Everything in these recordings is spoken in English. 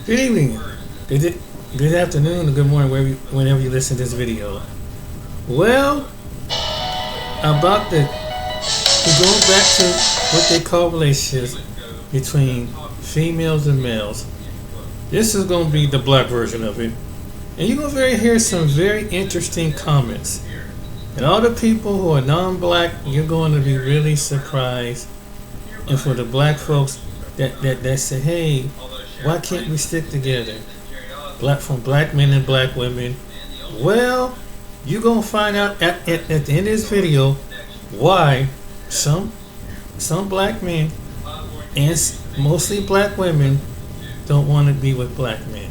Good evening, good afternoon, or good morning, whenever you listen to this video. Well, about going back to what they call relationships between females and males. This is going to be the black version of it, and you're going to hear some very interesting comments. And all the people who are non-black, you're going to be really surprised. And for the black folks that say, hey, why can't we stick together? From black men and black women. Well, you're going to find out at the end of this video why some black men and mostly black women don't want to be with black men.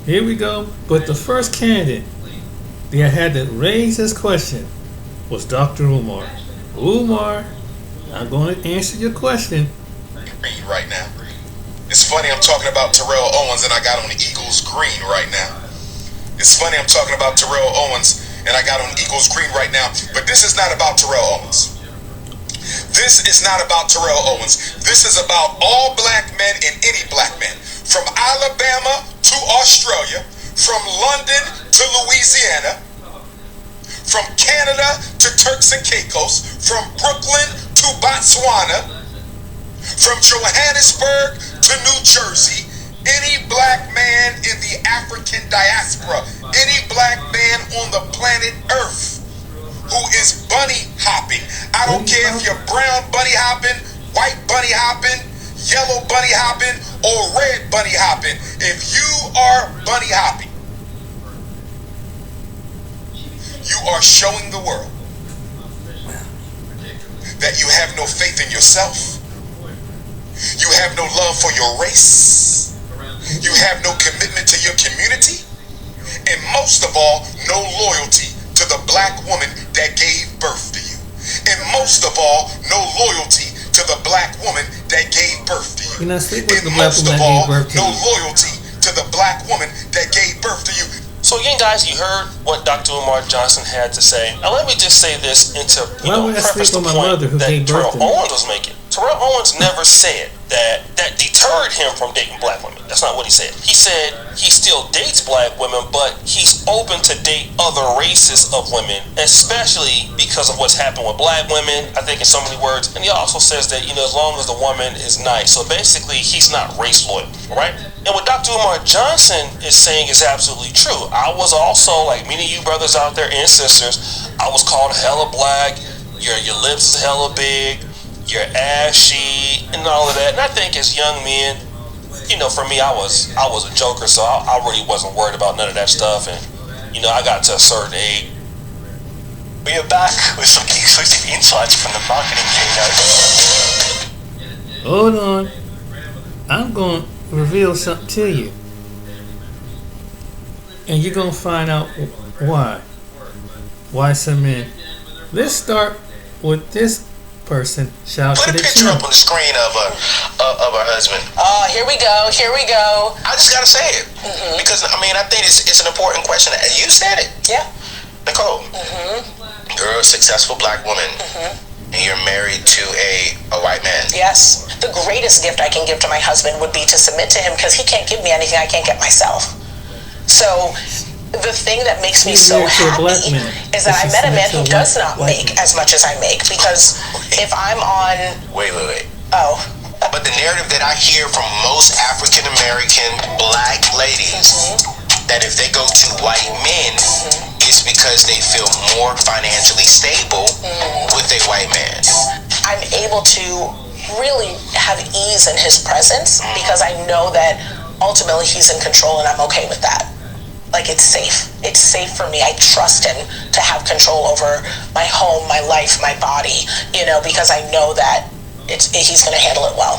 Here we go. But the first candidate that had to raise this question was Dr. Umar. Umar, I'm going to answer your question. Right now. It's funny I'm talking about Terrell Owens and I got on the Eagles green right now. It's funny I'm talking about Terrell Owens and I got on Eagles green right now. But this is not about Terrell Owens. This is not about Terrell Owens. This is about all black men and any black man. From Alabama to Australia, from London to Louisiana, from Canada to Turks and Caicos, from Brooklyn to Botswana, from Johannesburg to New Jersey, any black man in the African diaspora, any black man on the planet Earth who is bunny hopping. I don't care if you're brown bunny hopping, white bunny hopping, yellow bunny hopping, or red bunny hopping. If you are bunny hopping, you are showing the world that you have no faith in yourself. You have no love for your race. You have no commitment to your community. And most of all, no loyalty to the black woman that gave birth to you. And most of all, no loyalty to the black woman that gave birth to you. You're not sleeping with And the black most woman of that all, gave birth to no you. loyalty to the black woman that gave birth to you. So again, guys, you heard what Dr. Umar Johnson had to say. Now let me just say this into preface the point that Terrell Owens was making. Terrell Owens never said that deterred him from dating black women. That's not what he said. He said he still dates black women, but he's open to date other races of women, especially because of what's happened with black women, I think in so many words. And he also says that, as long as the woman is nice. So basically, he's not race loyal, right? And what Dr. Umar Johnson is saying is absolutely true. I was also, like many of you brothers out there and sisters, I was called hella black, your lips is hella big, you're ashy, and all of that. And I think as young men, for me, I was a joker, so I really wasn't worried about none of that stuff. And I got to a certain age. We are back with some exclusive insights from the marketing keynote. Hold on. I'm going to reveal something to you. And you're going to find out why. Why some men. Let's start with this person. Shout Put to a the picture chin. up on the screen of her husband. Oh, here we go. I just gotta say it because I think it's an important question. You said it, Yeah. Nicole. You're a successful black woman, and you're married to a white man. Yes. The greatest gift I can give to my husband would be to submit to him because he can't give me anything I can't get myself. So the thing that makes me so happy is that I met a man who does not make as much as I make, because if I'm on... Wait. Oh. But the narrative that I hear from most African American black ladies, that if they go to white men, it's because they feel more financially stable with a white man. I'm able to really have ease in his presence because I know that ultimately he's in control and I'm okay with that. Like, it's safe. It's safe for me. I trust him to have control over my home, my life, my body, because I know that he's going to handle it well.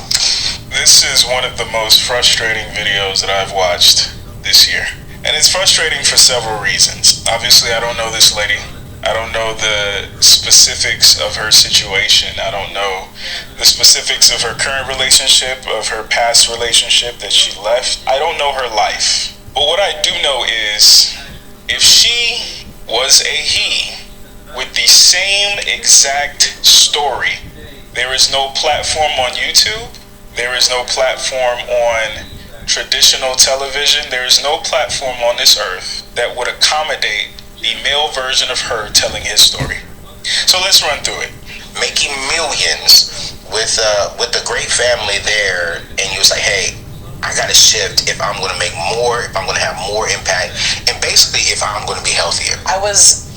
This is one of the most frustrating videos that I've watched this year. And it's frustrating for several reasons. Obviously, I don't know this lady. I don't know the specifics of her situation. I don't know the specifics of her current relationship, of her past relationship that she left. I don't know her life. But what I do know is, if she was a he with the same exact story, there is no platform on YouTube There is no platform on traditional television. There is no platform on this earth that would accommodate the male version of her telling his story. So let's run through it. Making millions with a great family there, and you was like, hey, I gotta shift if I'm gonna make more, if I'm gonna have more impact, and basically if I'm gonna be healthier. I was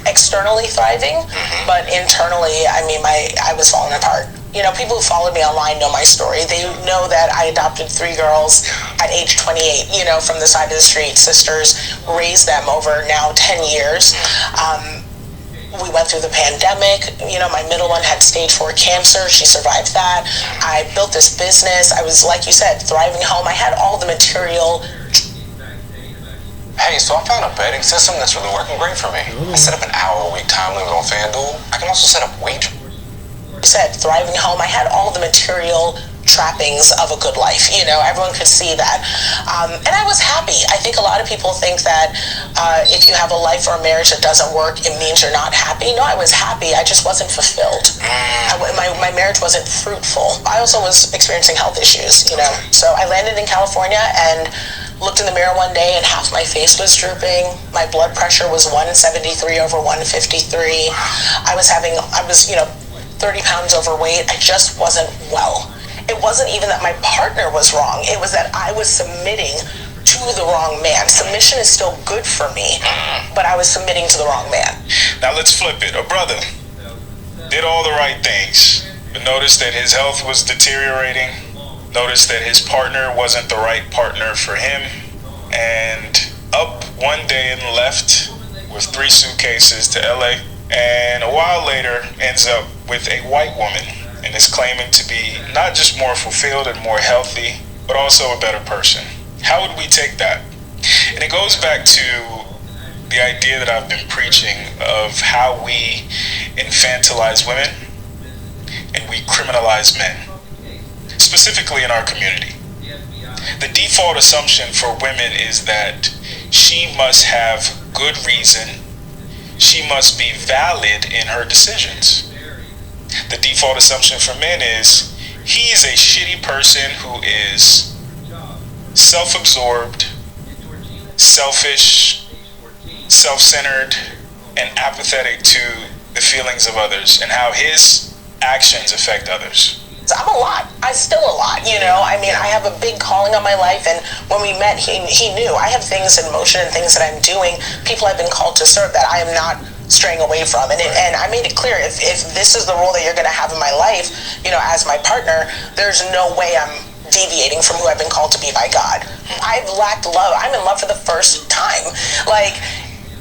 externally thriving, but internally, I was falling apart. You know, people who followed me online know my story. They know that I adopted 3 girls at age 28, you know, from the side of the street. Sisters, raised them over now 10 years. We went through the pandemic. You know, my middle one had stage 4 cancer. She survived that. I built this business. I was, like you said, thriving home. I had all the material. Hey, so I found a betting system that's really working great for me. I set up an hour-a-week time limit on FanDuel. I can also set up wager. I said, thriving home. I had all the material trappings of a good life. You know, everyone could see that. And I was happy. I think a lot of people think that if you have a life or a marriage that doesn't work, it means you're not happy. No, I was happy. I just wasn't fulfilled. My marriage wasn't fruitful. I also was experiencing health issues, you know. So I landed in California and looked in the mirror one day and half my face was drooping. My blood pressure was 173 over 153. I was, you know, 30 pounds overweight. I just wasn't well. It wasn't even that my partner was wrong. It was that I was submitting to the wrong man. Submission is still good for me, but I was submitting to the wrong man. Now let's flip it. A brother did all the right things, but noticed that his health was deteriorating, noticed that his partner wasn't the right partner for him, and up one day and left with 3 suitcases to LA, and a while later ends up with a white woman and is claiming to be not just more fulfilled and more healthy, but also a better person. How would we take that? And it goes back to the idea that I've been preaching of how we infantilize women and we criminalize men, specifically in our community. The default assumption for women is that she must have good reason, she must be valid in her decisions. The default assumption for men is he's a shitty person who is self-absorbed, selfish, self-centered, and apathetic to the feelings of others and how his actions affect others. I'm a lot. I'm still a lot, you know. I mean, I have a big calling on my life, and when we met, he knew I have things in motion and things that I'm doing, people I've been called to serve that I am not straying away from. And I made it clear, if this is the role that you're going to have in my life, you know, as my partner, there's no way I'm deviating from who I've been called to be by God. I've lacked love. I'm in love for the first time. Like,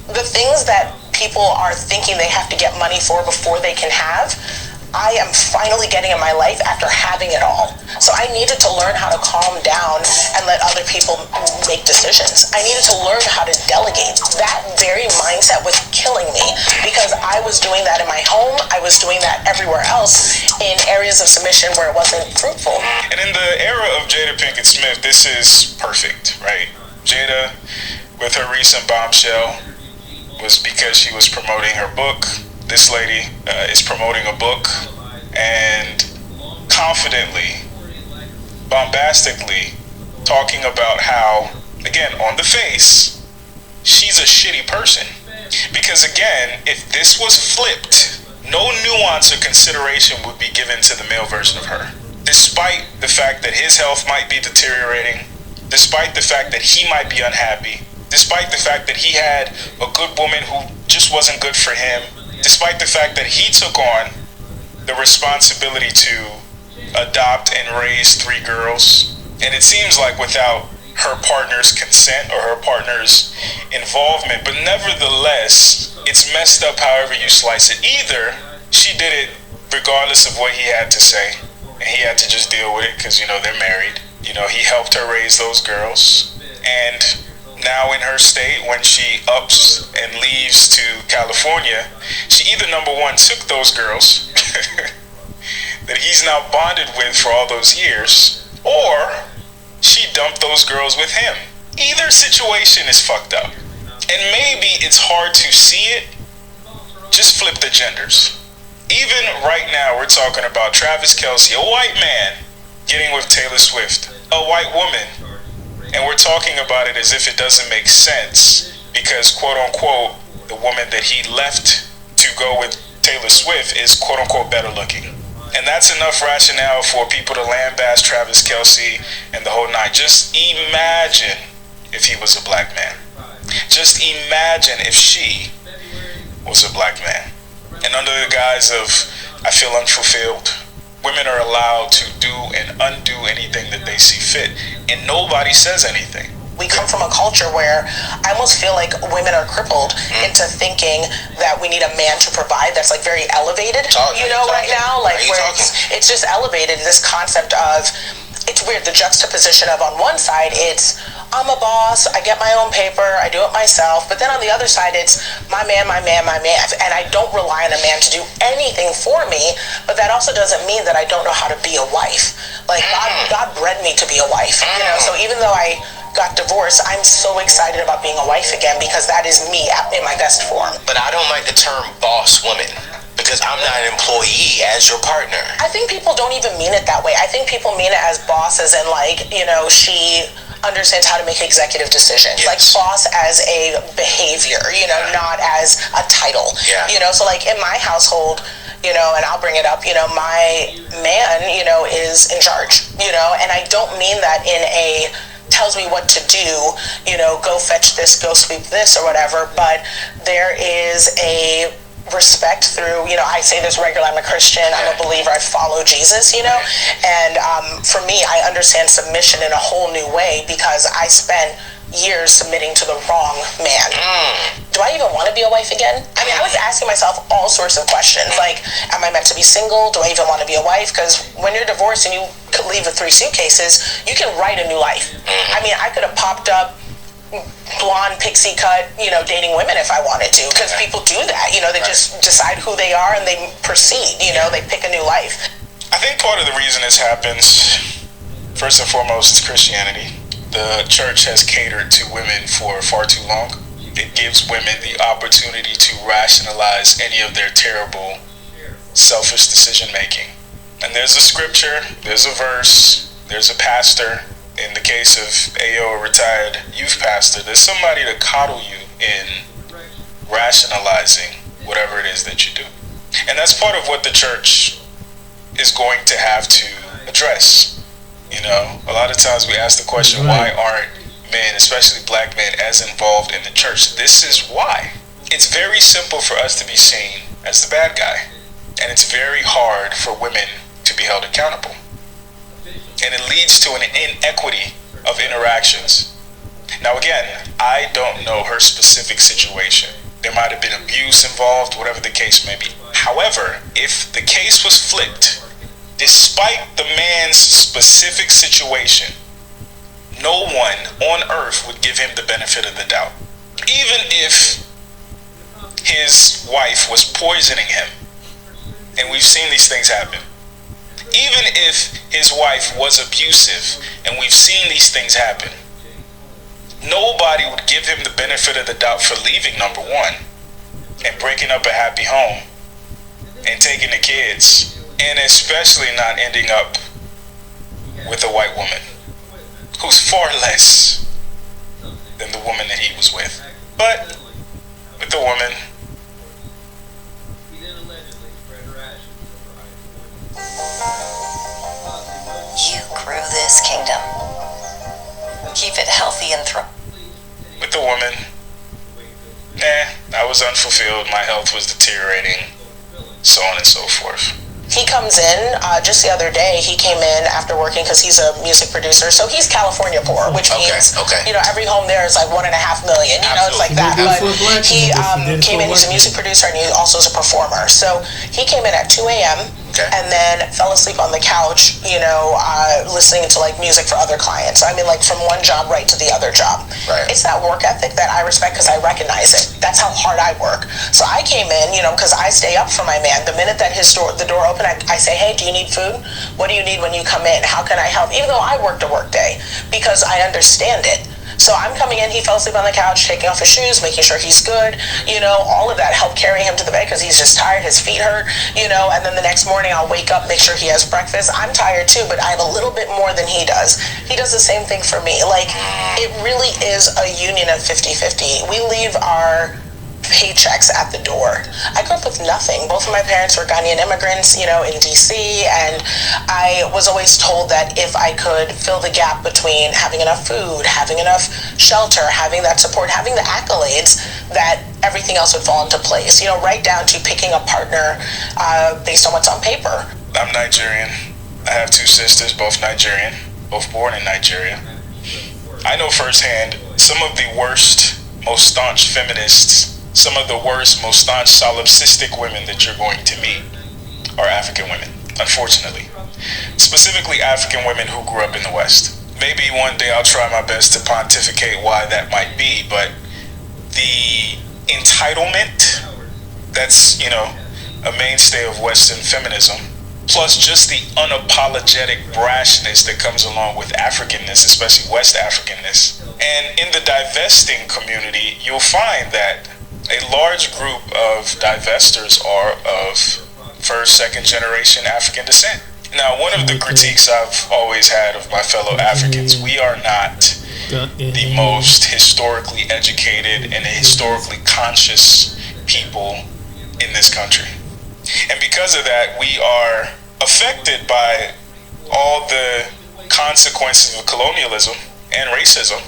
the things that people are thinking they have to get money for before they can have, I am finally getting in my life after having it all. So I needed to learn how to calm down and let other people make decisions. I needed to learn how to delegate. That very mindset was killing me because I was doing that in my home. I was doing that everywhere else in areas of submission where it wasn't fruitful. And in the era of Jada Pinkett Smith, this is perfect, right? Jada, with her recent bombshell, was because she was promoting her book. This lady is promoting a book and confidently, bombastically talking about how, again, on the face, she's a shitty person. Because again, if this was flipped, no nuance or consideration would be given to the male version of her. Despite the fact that his health might be deteriorating, despite the fact that he might be unhappy, despite the fact that he had a good woman who just wasn't good for him, despite the fact that he took on the responsibility to adopt and raise 3 girls, and it seems like without her partner's consent or her partner's involvement, but nevertheless, it's messed up however you slice it. Either she did it regardless of what he had to say, and he had to just deal with it because, you know, they're married. You know, he helped her raise those girls, and now in her state, when she ups and leaves to California, she either, number one, took those girls that he's now bonded with for all those years, or she dumped those girls with him. Either situation is fucked up. And maybe it's hard to see it. Just flip the genders. Even right now, we're talking about Travis Kelce, a white man, getting with Taylor Swift, a white woman, and we're talking about it as if it doesn't make sense because, quote unquote, the woman that he left to go with Taylor Swift is, quote unquote, better looking. And that's enough rationale for people to lambaste Travis Kelce and the whole nine. Just imagine if he was a black man. Just imagine if she was a black man. And under the guise of, I feel unfulfilled, women are allowed to do and undo anything that they see fit, and nobody says anything. We come from a culture where I almost feel like women are crippled into thinking that we need a man to provide. That's like very elevated, right now. Like where it's just elevated, this concept of, it's weird, the juxtaposition of on one side, it's, I'm a boss, I get my own paper, I do it myself. But then on the other side, it's my man, my man, my man. And I don't rely on a man to do anything for me, but that also doesn't mean that I don't know how to be a wife. Like God bred me to be a wife, so even though I got divorced, I'm so excited about being a wife again because that is me in my best form. But I don't like the term boss woman because I'm not an employee as your partner. I think people don't even mean it that way. I think people mean it as boss as in like, she understands how to make executive decisions. Yes. Like boss as a behavior, not as a title. Yeah. So like in my household, and I'll bring it up, my man, is in charge, and I don't mean that in a tells me what to do, go fetch this, go sweep this or whatever, but there is a respect through, I say this regularly, I'm a Christian, I'm a believer, I follow Jesus, and for me, I understand submission in a whole new way because I spent years submitting to the wrong man. Do I even want to be a wife again? I mean, I was asking myself all sorts of questions, like, am I meant to be single? Do I even want to be a wife? Because when you're divorced and you could leave with 3 suitcases, you can write a new life. I mean, I could have popped up blonde pixie cut, dating women if I wanted to, because people do that, they just decide who they are and they proceed, they pick a new life. I think part of the reason this happens, first and foremost, is Christianity. The church has catered to women for far too long. It gives women the opportunity to rationalize any of their terrible, selfish decision making. And there's a scripture, there's a verse, there's a pastor. In the case of AO, a retired youth pastor, there's somebody to coddle you in rationalizing whatever it is that you do. And that's part of what the church is going to have to address. A lot of times we ask the question, why aren't men, especially black men, as involved in the church? This is why. It's very simple for us to be seen as the bad guy. And it's very hard for women to be held accountable. And it leads to an inequity of interactions. Now again, I don't know her specific situation. There might have been abuse involved, whatever the case may be. However, if the case was flipped, despite the man's specific situation, no one on earth would give him the benefit of the doubt. Even if his wife was poisoning him, and we've seen these things happen. Even if his wife was abusive, and we've seen these things happen, nobody would give him the benefit of the doubt for leaving, number one, and breaking up a happy home, and taking the kids, and especially not ending up with a white woman who's far less than the woman that he was with. But with the woman, you grew this kingdom. Keep it healthy and with the woman, I was unfulfilled, my health was deteriorating, so on and so forth. He comes in, just the other day, he came in after working because he's a music producer. So he's California poor, which means, every home there is like $1.5 million, it's like that. But he came in, he's a music producer and he also is a performer. So he came in at 2 a.m. and then fell asleep on the couch, listening to like music for other clients. I mean, like from one job right to the other job. Right. It's that work ethic that I respect because I recognize it. That's how hard I work. So I came in, because I stay up for my man. The minute that the door opened, I say, hey, do you need food? What do you need when you come in? How can I help? Even though I worked a work day, because I understand it. So I'm coming in, he fell asleep on the couch, taking off his shoes, making sure he's good, all of that, help carry him to the bed because he's just tired, his feet hurt, and then the next morning I'll wake up, make sure he has breakfast. I'm tired too, but I have a little bit more than he does. He does the same thing for me. Like, it really is a union of 50-50. We leave our paychecks at the door. I grew up with nothing. Both of my parents were Ghanaian immigrants, in DC, and I was always told that if I could fill the gap between having enough food, having enough shelter, having that support, having the accolades, that everything else would fall into place, right down to picking a partner based on what's on paper. I'm Nigerian. I have 2 sisters, both Nigerian, both born in Nigeria. I know firsthand some of the worst, most staunch feminists, some of the worst, most staunch solipsistic women that you're going to meet are African women, unfortunately. Specifically African women who grew up in the West. Maybe one day I'll try my best to pontificate why that might be, but the entitlement that's, a mainstay of Western feminism, plus just the unapologetic brashness that comes along with Africanness, especially West Africanness. And in the divesting community, you'll find that a large group of divestors are of first, second generation African descent. Now, one of the critiques I've always had of my fellow Africans, we are not the most historically educated and historically conscious people in this country. And because of that, we are affected by all the consequences of colonialism and racism.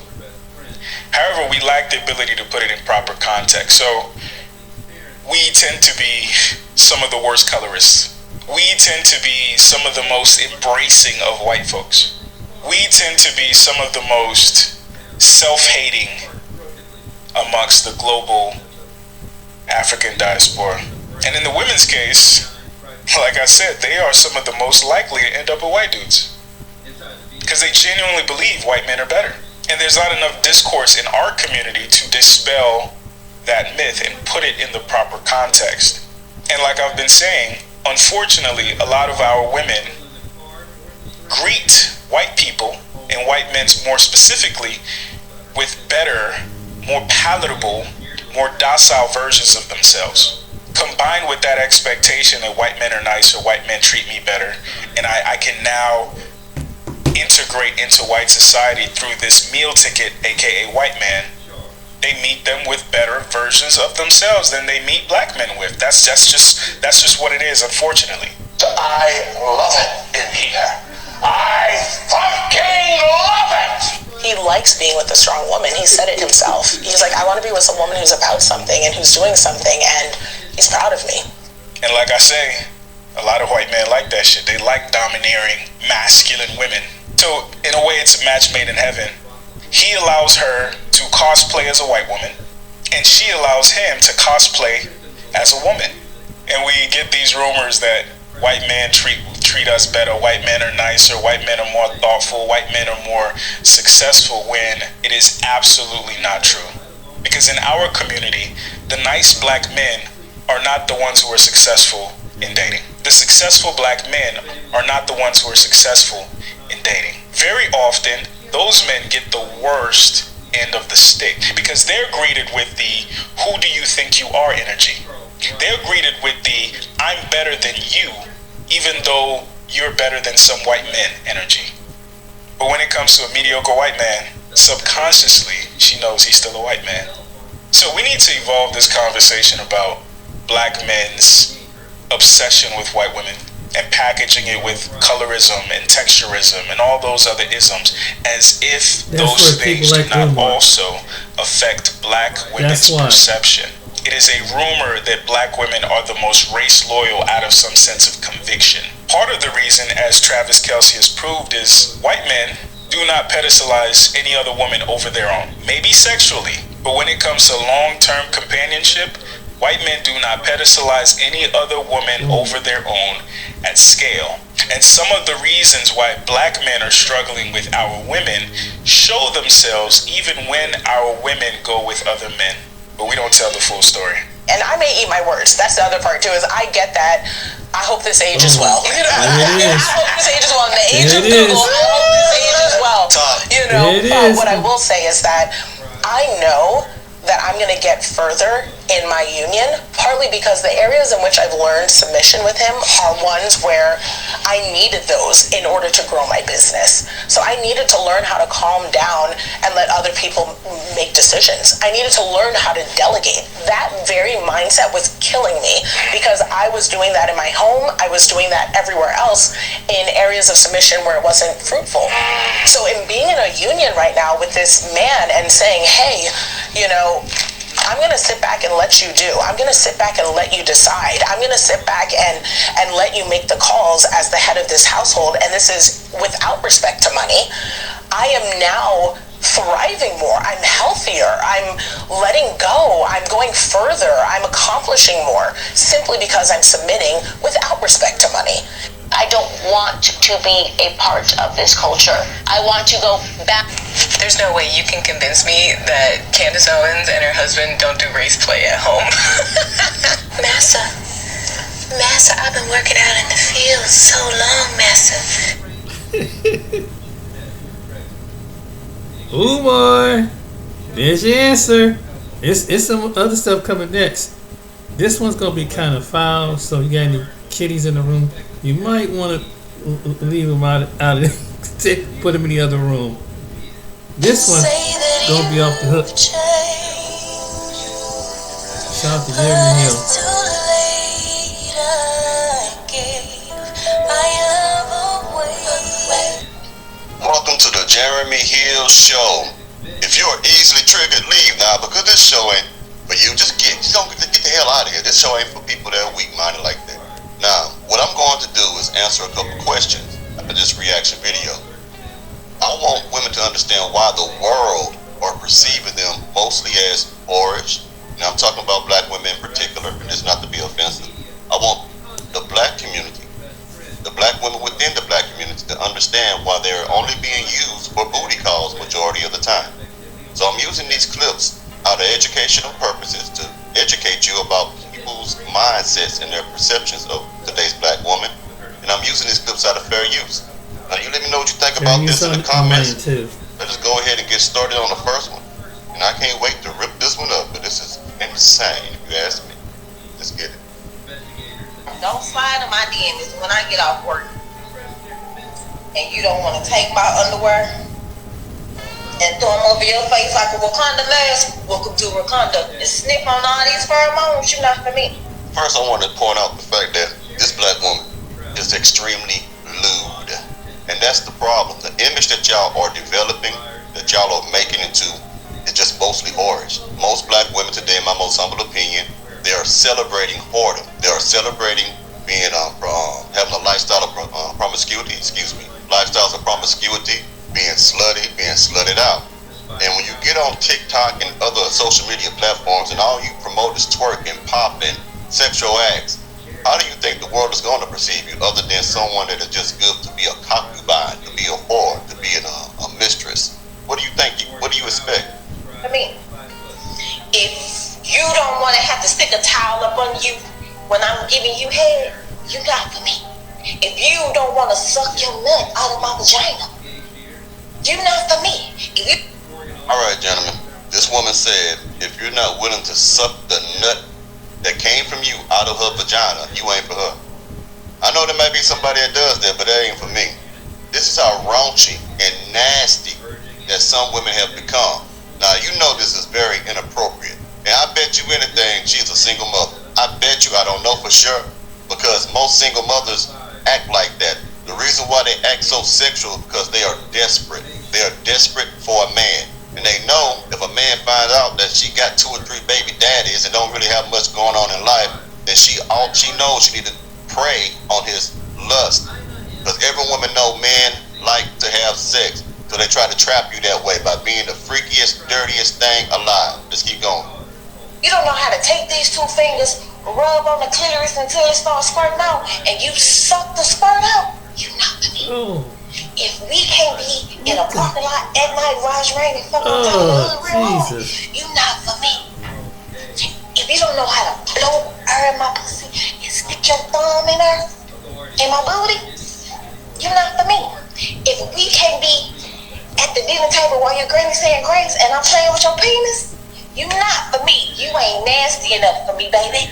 However, we lack the ability to put it in proper context. So we tend to be some of the worst colorists. We tend to be some of the most embracing of white folks. We tend to be some of the most self-hating amongst the global African diaspora. And in the women's case, like I said, they are some of the most likely to end up with white dudes because they genuinely believe white men are better. And there's not enough discourse in our community to dispel that myth and put it in the proper context. And like I've been saying, unfortunately, a lot of our women greet white people, and white men more specifically, with better, more palatable, more docile versions of themselves. Combined with that expectation that white men are nice or white men treat me better, and I can now integrate into white society through this meal ticket, aka white man, they meet them with better versions of themselves than they meet black men with. That's just what it is, unfortunately. I love it in here. I fucking love it! He likes being with a strong woman. He said it himself. He's like, I want to be with a woman who's about something and who's doing something, and he's proud of me. And like I say, a lot of white men like that shit. They like domineering, masculine women. So, in a way, it's a match made in heaven. He allows her to cosplay as a white woman, and she allows him to cosplay as a woman. And we get these rumors that white men treat us better, white men are nicer, white men are more thoughtful, white men are more successful, when it is absolutely not true. Because in our community, the nice black men are not the ones who are successful in dating. The successful black men are not the ones who are successful in dating. Very often, those men get the worst end of the stick because they're greeted with the "who do you think you are" energy. They're greeted with the "I'm better than you, even though you're better than some white men" energy. But when it comes to a mediocre white man, subconsciously, she knows he's still a white man. So we need to evolve this conversation about black men's obsession with white women and packaging it with colorism and texturism and all those other isms as if those things do not also affect black women's perception. It is a rumor that black women are the most race loyal out of some sense of conviction. Part of the reason, as Travis Kelce has proved, is white men do not pedestalize any other woman over their own. Maybe sexually, but when it comes to long-term companionship, white men do not pedestalize any other woman over their own at scale. And some of the reasons why black men are struggling with our women show themselves even when our women go with other men. But we don't tell the full story. And I may eat my words. That's the other part too, is I get that. I hope this ages well. I hope this ages well. In the age of Google, I hope this ages well. You know, what I will say is that I know that I'm going to get further in my union, partly because the areas in which I've learned submission with him are ones where I needed those in order to grow my business. So I needed to learn how to calm down and let other people make decisions. I needed to learn how to delegate. That very mindset was killing me because I was doing that in my home. I was doing that everywhere else in areas of submission where it wasn't fruitful. So in being in a union right now with this man and saying, hey, you know, I'm going to sit back and let you do. I'm going to sit back and let you decide. I'm going to sit back and let you make the calls as the head of this household. And this is without respect to money. I am now thriving more. I'm healthier. I'm letting go. I'm going further. I'm accomplishing more simply because I'm submitting without respect to money. I don't want to be a part of this culture. I want to go back. There's no way you can convince me that Candace Owens and her husband don't do race play at home. Massa, I've been working out in the field so long, Massa. Umar, there's your answer. It's some other stuff coming next. This one's gonna be kind of foul, so you got any kiddies in the room, you might want to leave them out of put them in the other room. This one gonna be off the hook. Shout out to Jeremy Hill. Welcome to the Jeremy Hill Show. If you're easily triggered, leave now because this show ain't for you. Just get the hell out of here. This show ain't for people that are weak-minded like that. Now, what I'm going to do is answer a couple questions after this reaction video. I want women to understand why the world are perceiving them mostly as whorish. Now, I'm talking about black women in particular, and this is not to be offensive. I want the black community, the black women within the black community to understand why they're only being used for booty calls majority of the time. So I'm using these clips out of educational purposes to educate you about people's mindsets and their perceptions of today's black woman, and I'm using these clips out of fair use. Now you let me know what you think about this in the comments. Let's just go ahead and get started on the first one, and I can't wait to rip this one up, but this is insane if you ask me. Let's get it. Don't slide in my DMs when I get off work and you don't want to take my underwear and throw them over your face like a Wakanda mask. Welcome to Wakanda. And sniff on all these pheromones. You're not for me. First, I want to point out the fact that this black woman is extremely lewd. And that's the problem. The image that y'all are developing, that y'all are making into, is just mostly whorish. Most black women today, in my most humble opinion, they are celebrating whoredom. They are celebrating being, having a lifestyle of promiscuity, lifestyles of promiscuity, being slutted out. And when you get on TikTok and other social media platforms and all you promote is twerking, popping, sexual acts, how do you think the world is going to perceive you other than someone that is just good to be a concubine, to be a whore, to be a mistress? What do you think? What do you expect? I mean, if you don't want to have to stick a towel up on you when I'm giving you head, you're not for me. If you don't want to suck your nut out of my vagina, you're not for me. Alright, gentlemen, this woman said if you're not willing to suck the nut that came from you out of her vagina, you ain't for her. I know there might be somebody that does that, but that ain't for me. This is how raunchy and nasty that some women have become. Now, you know this is very inappropriate. And I bet you anything she's a single mother. I bet you, I don't know for sure, because most single mothers act like that. The reason why they act so sexual is because they are desperate. They are desperate for a man. And they know if a man finds out that she got 2 or 3 baby daddies and don't really have much going on in life, then all she knows she need to prey on his lust. Because every woman know men like to have sex. So they try to trap you that way by being the freakiest, dirtiest thing alive. Let's keep going. You don't know how to take these 2 fingers, rub on the clitoris until it starts squirting out, and you suck the squirt out. You're not for me. Oh. If we can't be in a parking lot at night while it's raining, you're not for me. If you don't know how to blow air in my pussy and stick your thumb in my booty, you're not for me. If we can't be at the dinner your granny saying grace and I'm playing with your penis? You not for me. You ain't nasty enough for me, baby.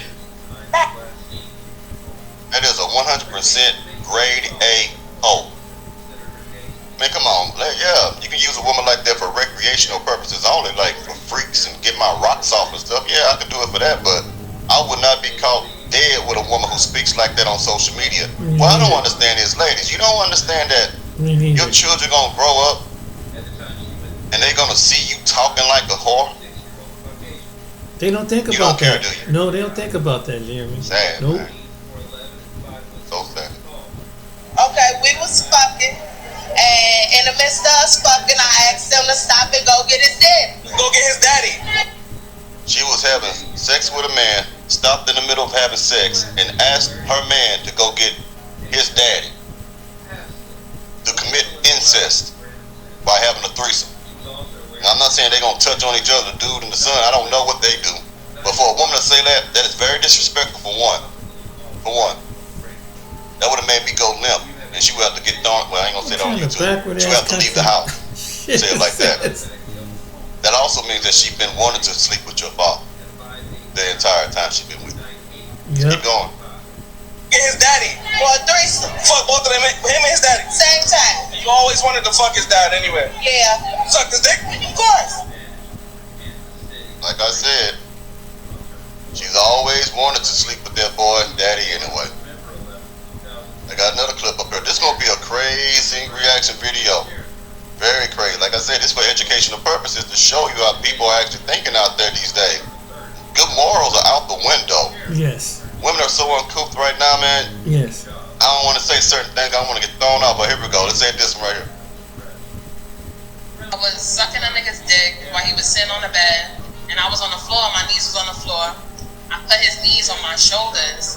That is a 100% grade A hoe. Man, come on. Yeah, you can use a woman like that for recreational purposes only, like for freaks and get my rocks off and stuff. Yeah, I could do it for that, but I would not be caught dead with a woman who speaks like that on social media. Well, I don't understand this, ladies. You don't understand that your children gonna grow up and they're gonna see you talking like a whore. They don't think you about don't care, that. Do you? No, they don't think about that, Jeremy. Sad, nope. Man. So sad. Okay, we was fucking, and in the midst of us fucking, I asked him to stop and go get his daddy. Go get his daddy. She was having sex with a man, stopped in the middle of having sex, and asked her man to go get his daddy to commit incest by having a threesome. Now, I'm not saying they're gonna touch on each other, the dude and the son. I don't know what they do, but for a woman to say that, that is very disrespectful. For one, that would have made me go limp, and she would have to get thrown. Well, I ain't gonna say that on YouTube. She would have to leave the house. Say it like that. That also means that she's been wanting to sleep with your father the entire time she's been with you. Yep. Keep going. Get his daddy. For a threesome. Fuck both of them, him and his daddy. Same time. You always wanted to fuck his dad anyway. Yeah. Suck his dick? Of course. Like I said, she's always wanted to sleep with that boy and daddy anyway. I got another clip up here. This is gonna be a crazy reaction video. Very crazy. Like I said, this for educational purposes to show you how people are actually thinking out there these days. Good morals are out the window. Yes. Women are so uncouth right now, man. Yes. I don't want to say certain things. I don't want to get thrown out, but here we go. Let's say this one right here. I was sucking a nigga's dick while he was sitting on the bed, and I was on the floor. My knees was on the floor. I put his knees on my shoulders,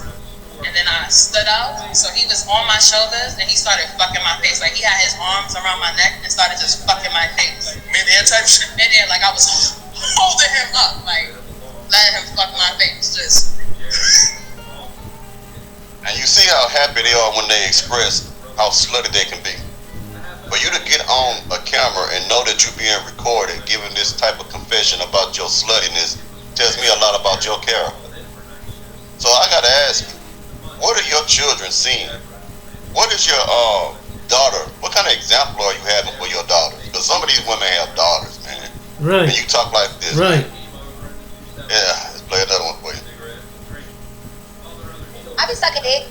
and then I stood up. So he was on my shoulders, and he started fucking my face. Like he had his arms around my neck and started just fucking my face. Mid-air type shit? Mid-air, like I was holding him up, like letting him fuck my face, just. And you see how happy they are when they express how slutty they can be. For you to get on a camera and know that you're being recorded, giving this type of confession about your sluttiness, tells me a lot about your character. So I gotta ask you, what are your children seeing? What is your daughter? What kind of example are you having for your daughters? Because some of these women have daughters, man. Right. And you talk like this. Right. Man. Yeah, let's play another one for you. I be sucking dick.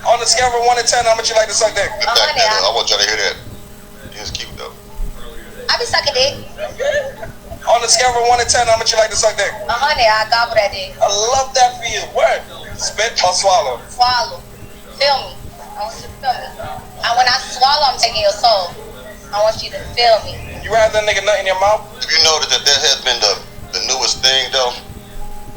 On the scale of 1 to 10, how much you like to suck dick? I want y'all to hear that. Just keep it though. I be sucking dick. On the scale of 1 to 10, how much you like to suck dick? 100, I gobble that dick. I love that for you. Word. Spit or swallow? Swallow. Feel me. I want you to feel me. And when I swallow, I'm taking your soul. I want you to feel me. You rather a nigga nut in your mouth? If you notice that has been the newest thing though,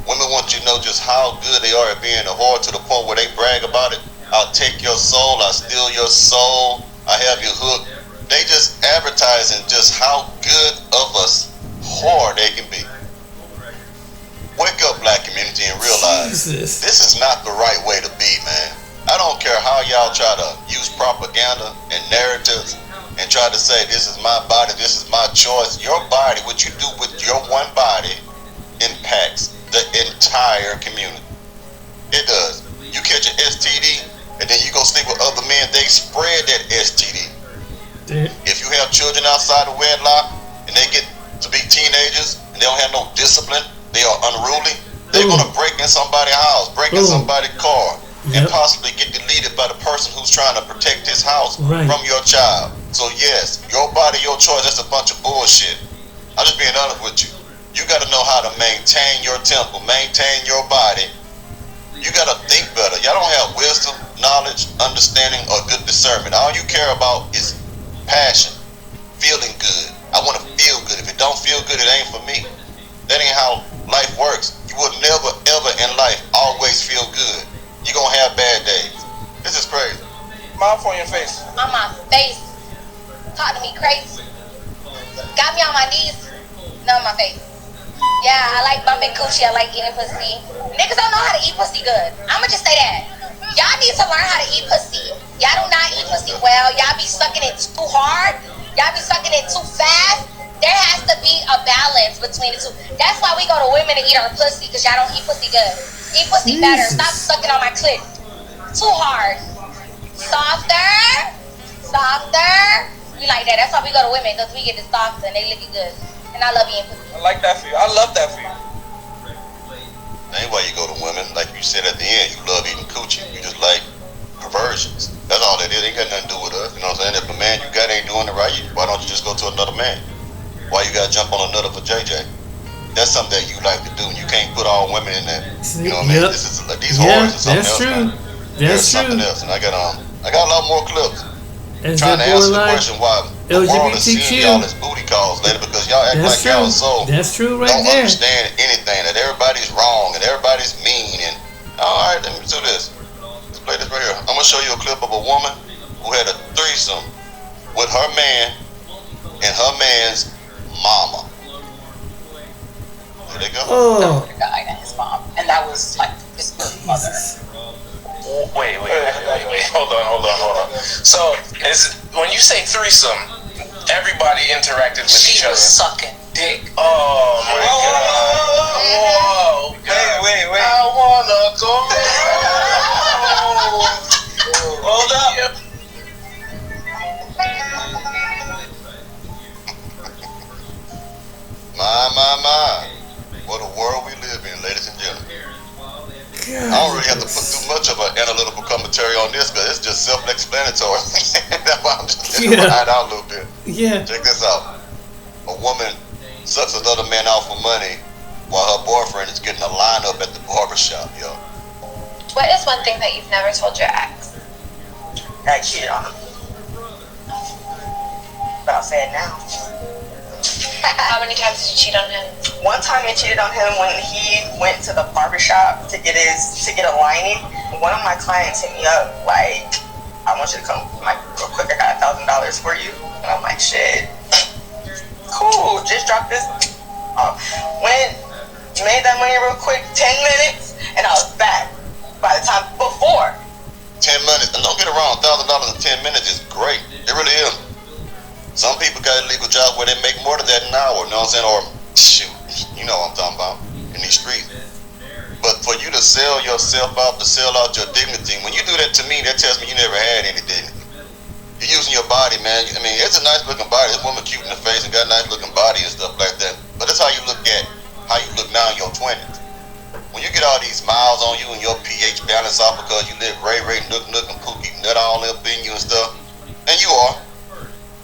women want you to know just how good they are at being a whore to the point where they brag about it. I'll take your soul, I'll steal your soul, I have you hooked. They just advertising just how good of a whore they can be. Wake up, black community, and realize this is not the right way to be, man. I don't care how y'all try to use propaganda and narratives and try to say this is my body, this is my choice. Your body, what you do with your one body impacts the entire community. It does. You catch an STD and then you go sleep with other men, they spread that STD. If you have children outside of wedlock and they get to be teenagers and they don't have no discipline, they are unruly, they're gonna break in somebody's house, break in somebody's car, and possibly get deleted by the person who's trying to protect his house from your child. So yes, your body, your choice, that's a bunch of bullshit. I'm just being honest with you. You gotta know how to maintain your temple, maintain your body. You gotta think better. Y'all don't have wisdom, knowledge, understanding, or good discernment. All you care about is passion, feeling good. I wanna feel good. If it don't feel good, it ain't for me. That ain't how life works. You will never, ever in life always feel good. You're gonna have bad days. This is crazy. Mouth on your face. On my face. Talk to me crazy. Got me on my knees. No, on my face. Yeah, I like bumping coochie. I like eating pussy. Niggas don't know how to eat pussy good. I'ma just say that. Y'all need to learn how to eat pussy. Y'all do not eat pussy well. Y'all be sucking it too hard. Y'all be sucking it too fast. There has to be a balance between the two. That's why we go to women to eat our pussy, because y'all don't eat pussy good. Eat pussy better. Stop sucking on my clit. Too hard. Softer. We like that. That's why we go to women, because we get the soft and they lick it good. And I love eating pussy. I like that for you. I love that for you. Ain't why you go to women, like you said at the end, you love eating coochie. You just like perversions. That's all it is. Ain't got nothing to do with us. You know what I'm saying? If a man you got ain't doing it right, why don't you just go to another man? Why you gotta jump on another for JJ? That's something that you like to do. You can't put all women in that. You know what I mean? This is like these whores or something else. Man. That's something else. And I got a lot more clips. As trying to answer the like question why the world is seeing y'all as booty calls later, because y'all act like y'all so don't understand anything, that everybody's wrong and everybody's mean. And alright, let me do this. Let's play this right here. I'm gonna show you a clip of a woman who had a threesome with her man and her man's mama. There they go. The guy and his mom, and that was like his birth mother. Wait. Hold on. So, when you say threesome, everybody interacted with each other. She was sucking dick. Oh my God. Whoa. Wait. I wanna go. Hold up. My. What a world we live in, ladies and gentlemen. I don't really have to put too much of an analytical commentary on this, because it's just self-explanatory. That's why I'm just letting it ride out a little bit. Yeah. Check this out. A woman sucks another man out for money while her boyfriend is getting a lineup at the barbershop, yo. What is one thing that you've never told your ex? I cheated on him. But I'll say it now. How many times did you cheat on him? One time I cheated on him when he went to the barbershop to get a lining. One of my clients hit me up like, I want you to come like real quick, I got $1,000 for you. And I'm like, shit, cool, just drop this. Went, made that money real quick, 10 minutes, and I was back by the time before. 10 minutes, and don't get it wrong, $1,000 in 10 minutes is great. It really is. Some people got illegal jobs where they make more than that an hour, you know what I'm saying? Or, shoot, you know what I'm talking about, in these streets. But for you to sell yourself out, to sell out your dignity, when you do that to me, that tells me you never had any dignity. You're using your body, man. I mean, it's a nice looking body. This woman cute in the face and got a nice looking body and stuff like that. But that's how you look now in your 20s. When you get all these miles on you and your pH balance off because you live Ray, nook, and pookie, nut all up in you and stuff, and you are.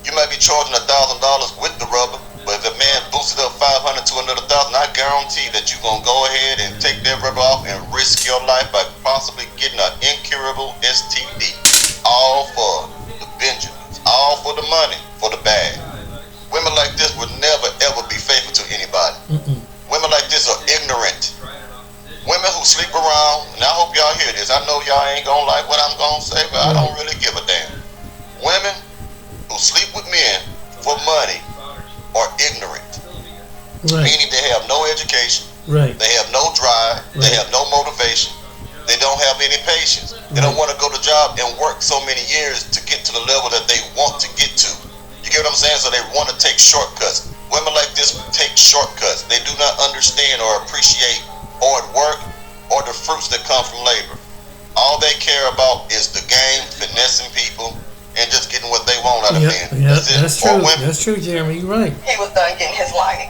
You might be charging $1,000 with the rubber, but if a man boosts it up 500 to another 1,000, I guarantee that you're gonna go ahead and take that rubber off and risk your life by possibly getting an incurable STD. All for the Benjamins, all for the money, for the bag. Women like this would never ever be faithful to anybody. Women like this are ignorant. Women who sleep around, and I hope y'all hear this. I know y'all ain't gonna like what I'm gonna say, but I don't really give a damn. Women who sleep with men for money are ignorant. Meaning they have no education, they have no drive, they have no motivation, they don't have any patience. They don't want to go to job and work so many years to get to the level that they want to get to. You get what I'm saying? So they want to take shortcuts. Women like this take shortcuts. They do not understand or appreciate hard work or the fruits that come from labor. All they care about is the game, finessing people, and just getting what they want out of men. That's true. That's true, Jeremy. You're right. He was done getting his lining.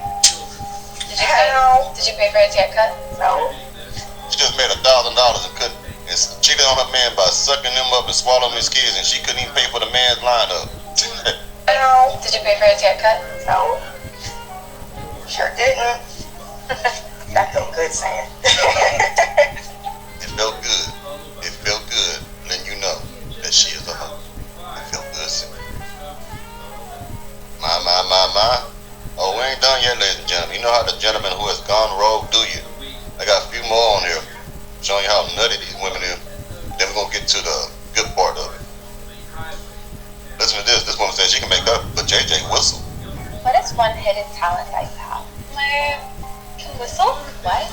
Did you pay for his haircut? No. She just made $1,000 and cheated on her man by sucking him up and swallowing his kids, and she couldn't even pay for the man's lineup. Did you pay for his haircut? No. Sure didn't. That felt good saying. It felt good. It felt good letting you know that she is a hoe. It felt good saying. My. Oh, we ain't done yet, ladies and gentlemen. You know how the gentleman who has gone rogue do you. I got a few more on here showing you how nutty these women are. Then we're going to get to the good part of it. Listen to this. This woman says she can make up for JJ whistle. What is one hidden talent that you have? I can whistle. What?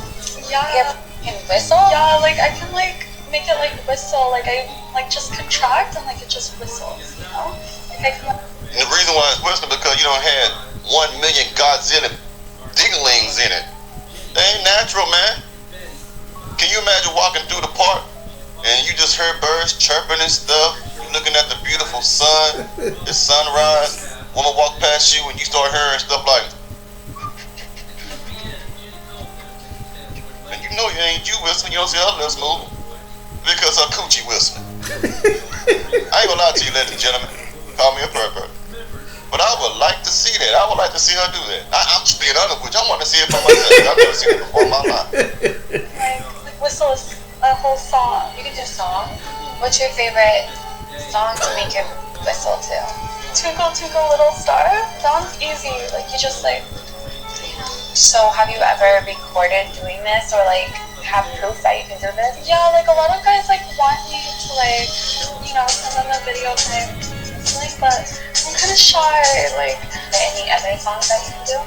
Yeah. You can whistle? Yeah, like I can like make it like whistle. Like I like just contract and like it just whistles, you know? Like I can And the reason why it's whistling because you don't had 1 million Godzilla dinglings in it. They ain't natural, man. Can you imagine walking through the park and you just heard birds chirping and stuff? You're looking at the beautiful sun, the sunrise. Woman walk past you and you start hearing stuff like, and you know you ain't you whistling. You don't see her lips moving because her coochie whistling. I ain't gonna lie to you, ladies and gentlemen. Call me a pervert. But I would like to see that. I would like to see her do that. I'm just being honest with you. I want to see it for myself. I've never seen it before in my life. Like whistle a whole song. You can do a song. What's your favorite song to make your whistle to? Twinkle, Twinkle, Little Star. That one's easy. Like you just like. So have you ever recorded doing this or like have proof that you can do this? Yeah, like a lot of guys like want me to like, you know, send them a video time. But I'm kind of shy. Like, any other songs that you can do?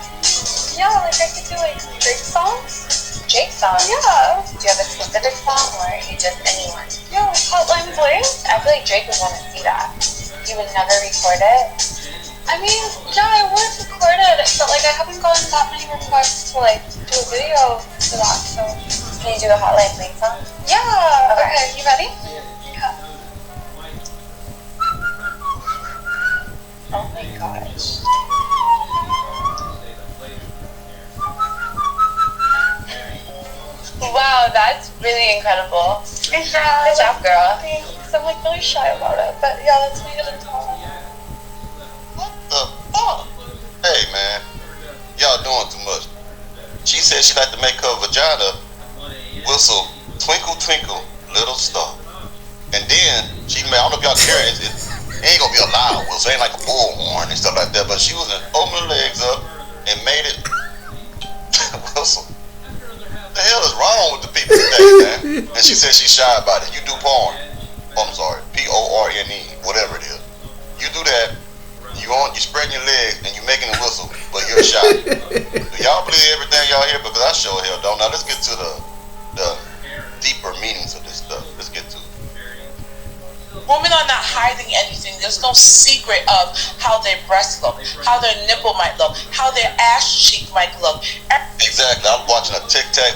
Yeah, like I could do like Drake songs. Drake songs? Yeah. Do you have a specific song or you just anyone? Yeah, Hotline Bling. I feel like Drake would want to see that. You would never record it? I mean, yeah, I would record it, but like I haven't gotten that many requests to like do a video for that. So can you do a Hotline Bling song? Yeah. Okay, you ready? Yeah. Oh my gosh. Wow, that's really incredible. Yeah. Good job, girl. Thanks. I'm like really shy about it, but yeah, that's what you gotta tell me. What the fuck? Hey man, y'all doing too much. She said she like to make her vagina whistle twinkle twinkle little star. And then she made, I don't know if y'all can hear it, it ain't gonna be a loud whistle, it ain't like a bullhorn and stuff like that, but she was open her legs up and made it whistle. What the hell is wrong with the people today, man? And she said she's shy about it. You do porn. Oh, I'm sorry, Porne, whatever it is. You do that, you spreading your legs and you making a whistle, but you're shy. Do y'all believe everything y'all hear? Because I sure hell don't. Now let's get to the deeper meanings of this stuff. Let's get to it. Women are not hiding anything. There's no secret of how their breasts look, how their nipple might look, how their ass cheek might look. Exactly. I was watching a TikTok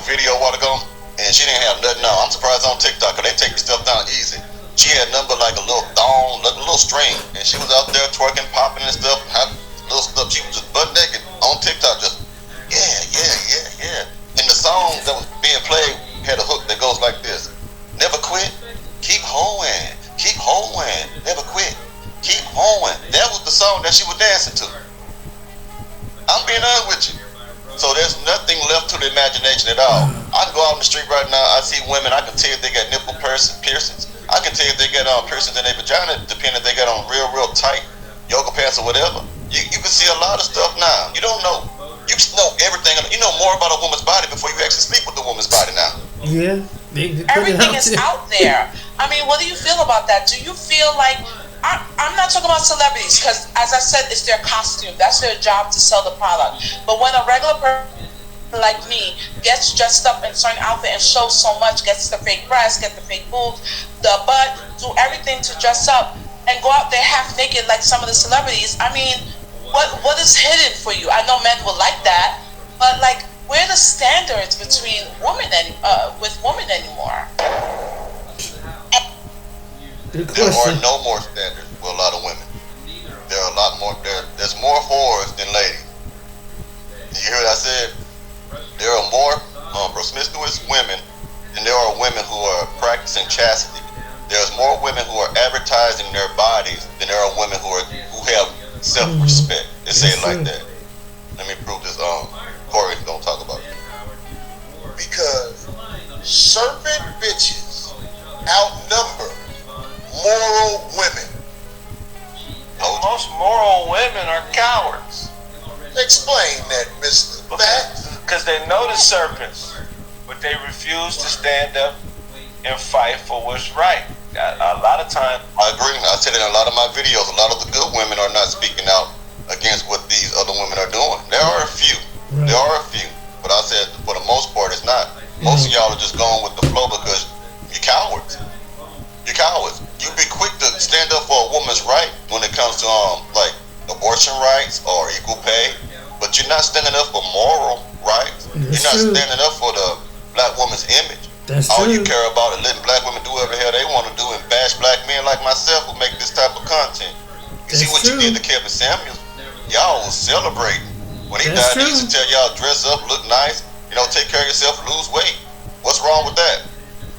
video a while ago, and she didn't have nothing on. I'm surprised on TikTok, because they take your stuff down easy. She had nothing but like a little thong, a little string, and she was out there twerking, popping and stuff, little stuff. She was just butt naked on TikTok, just yeah. And the song that was being played had a hook that goes like this: never quit, keep hoeing, never quit, keep hoeing. That was the song that she was dancing to. I'm being honest with you. So there's nothing left to the imagination at all. I can go out in the street right now, I see women, I can tell if they got nipple piercings. I can tell if they got piercings in their vagina, depending if they got on real tight yoga pants or whatever. You can see a lot of stuff now. You don't know. You know everything. You know more about a woman's body before you actually sleep with the woman's body now. Yeah. Everything is out there. I mean, what do you feel about that? Do you feel like, I'm not talking about celebrities, because as I said, it's their costume. That's their job to sell the product. But when a regular person like me gets dressed up in a certain outfit and shows so much, gets the fake breasts, get the fake boobs, the butt, do everything to dress up and go out there half naked like some of the celebrities, I mean, what is hidden for you? I know men will like that, but like, where are the standards between women and with women anymore? There are no more standards for a lot of women. There are a lot more. There's more whores than ladies. You hear what I said? There are more promiscuous women than there are women who are practicing chastity. There's more women who are advertising their bodies than there are women who have self-respect. They say it like that. Let me prove this. Corey, don't talk about it. Because serpent bitches outnumber moral women. Most moral women are cowards. Explain that, Mr. Matt. Because they know the serpents, but they refuse to stand up and fight for what's right. A lot of times, I agree. I said in a lot of my videos, a lot of the good women are not speaking out against what these other women are doing. There are a few. Right. There are a few. But I said for the most part, it's not. Most of y'all are just going with the flow because you're cowards. You're cowards. You be quick to stand up for a woman's you're not standing up for moral rights. You're not standing up for the black woman's image. All you care about is letting black women do whatever the hell they want to do and bash black men like myself who make this type of content. You see what you did to Kevin Samuels? Y'all was celebrating. When he died, they used to tell y'all dress up, look nice, take care of yourself, lose weight. What's wrong with that?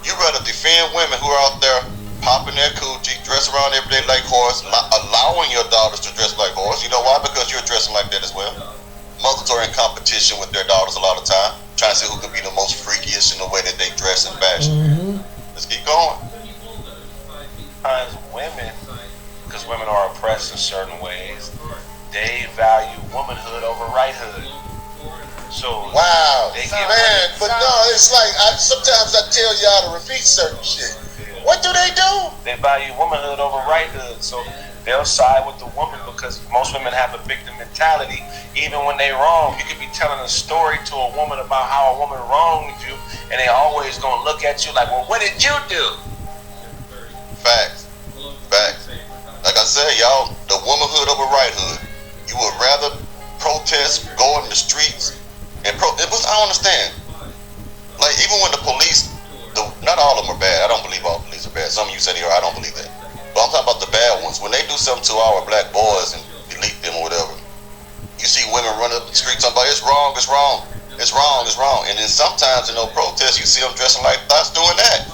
You rather defend women who are out there popping their coochie, dress around every day like horse, allowing your daughters to dress like horse. You know why? Because you're dressing like that as well. Mothers are in competition with their daughters a lot of time, trying to see who can be the most freakiest in the way that they dress and fashion. Let's keep going. As women, because women are oppressed in certain ways, they value womanhood over righthood. So wow, man, but no, it's like sometimes I tell y'all to repeat certain shit. What do? They value womanhood over righthood. So they'll side with the woman because most women have a victim mentality. Even when they wrong, you could be telling a story to a woman about how a woman wronged you, and they always gonna look at you like, well, what did you do? Facts. Like I said, y'all, the womanhood over righthood. You would rather protest, go in the streets, and I don't understand. Like, even when the police, not all of them are bad. I don't believe all police are bad. Some of you said they are. I don't believe that. But I'm talking about the bad ones. When they do something to our black boys and delete them or whatever, you see women run up the street talking about it's wrong. And then sometimes in those protests, you see them dressing like thoughts doing that.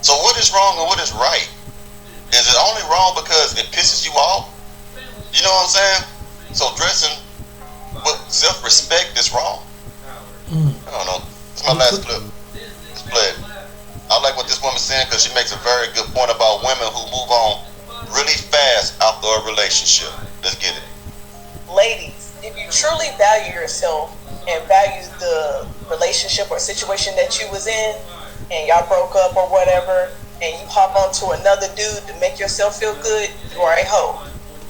So what is wrong and what is right? Is it only wrong because it pisses you off? You know what I'm saying? So dressing with self-respect is wrong. I don't know. It's my last clip. Let's play it. I like what this woman's saying because she makes a very good point about women who move on really fast after a relationship. Let's get it. Ladies, if you truly value yourself and value the relationship or situation that you was in, and y'all broke up or whatever, and you hop onto another dude to make yourself feel good, you are a hoe.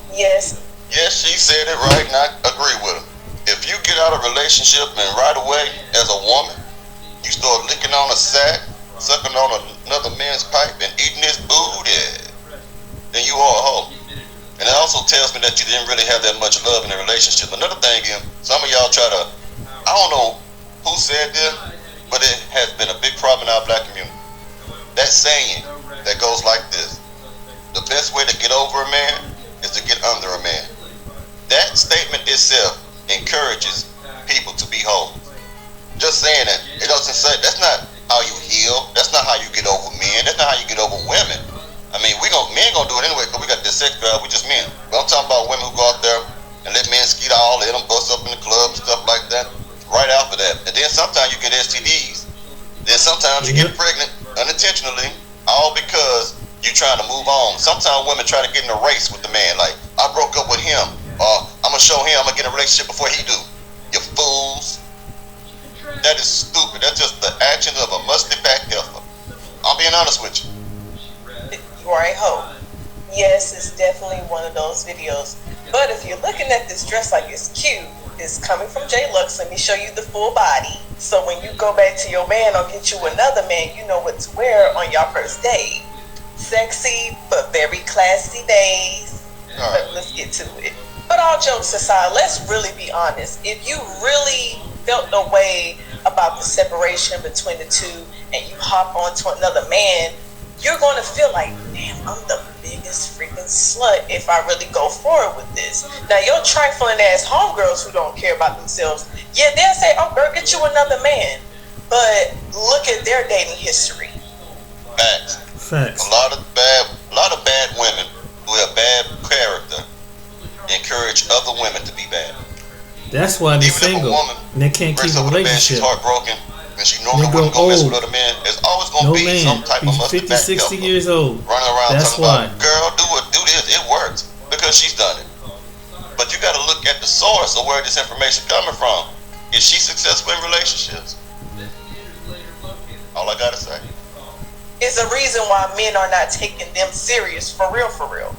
Yes. Yes, she said it right, and I agree with her. If you get out of a relationship and right away, as a woman, you start licking on a sack, sucking on another man's pipe, and eating his booty, then you are a hoe. And it also tells me that you didn't really have that much love in the relationship. Another thing is, some of y'all try to, I don't know who said this, but it has been a big problem in our black community. That saying that goes like this: the best way to get over a man is to get under a man. That statement itself encourages people to be hoes. Just saying that, it doesn't say, that's not how you heal, that's not how you get over men, that's not how you get over women. I mean, men gonna do it anyway because we got this sex drive, we just men. But I'm talking about women who go out there and let men skeet all in them, bust up in the club and stuff like that, right after that. And then sometimes you get STDs. Then sometimes you get pregnant unintentionally, all because you're trying to move on. Sometimes women try to get in a race with the man, like, I broke up with him, or I'm gonna show him I'm gonna get in a relationship before he do. You fools. That is stupid. That's just the action of a musty back heifer. I'm being honest with you. You are a hoe. Yes, it's definitely one of those videos. But if you're looking at this dress like it's cute, it's coming from J Lux. Let me show you the full body. So when you go back to your man or get you another man, you know what to wear on your first date. Sexy, but very classy days. But let's get to it. But all jokes aside, let's really be honest. If you really felt a way about the separation between the two and you hop onto another man, you're going to feel like, damn, I'm the biggest freaking slut if I really go forward with this. Now, your trifling ass homegirls who don't care about themselves, yeah, they'll say, oh, girl, get you another man. But look at their dating history. Facts. A lot of bad women who have bad character encourage other women to be bad. That's why they're single. And they can't keep a relationship. She's heartbroken, and she normally wouldn't go mess with other men. There's always going to be some type of musty 50, 60 years old. Running around That's talking why. about, girl, do this. It works because she's done it. But you got to look at the source of where this information coming from. Is she successful in relationships? All I got to say. It's a reason why men are not taking them serious, for real, for real.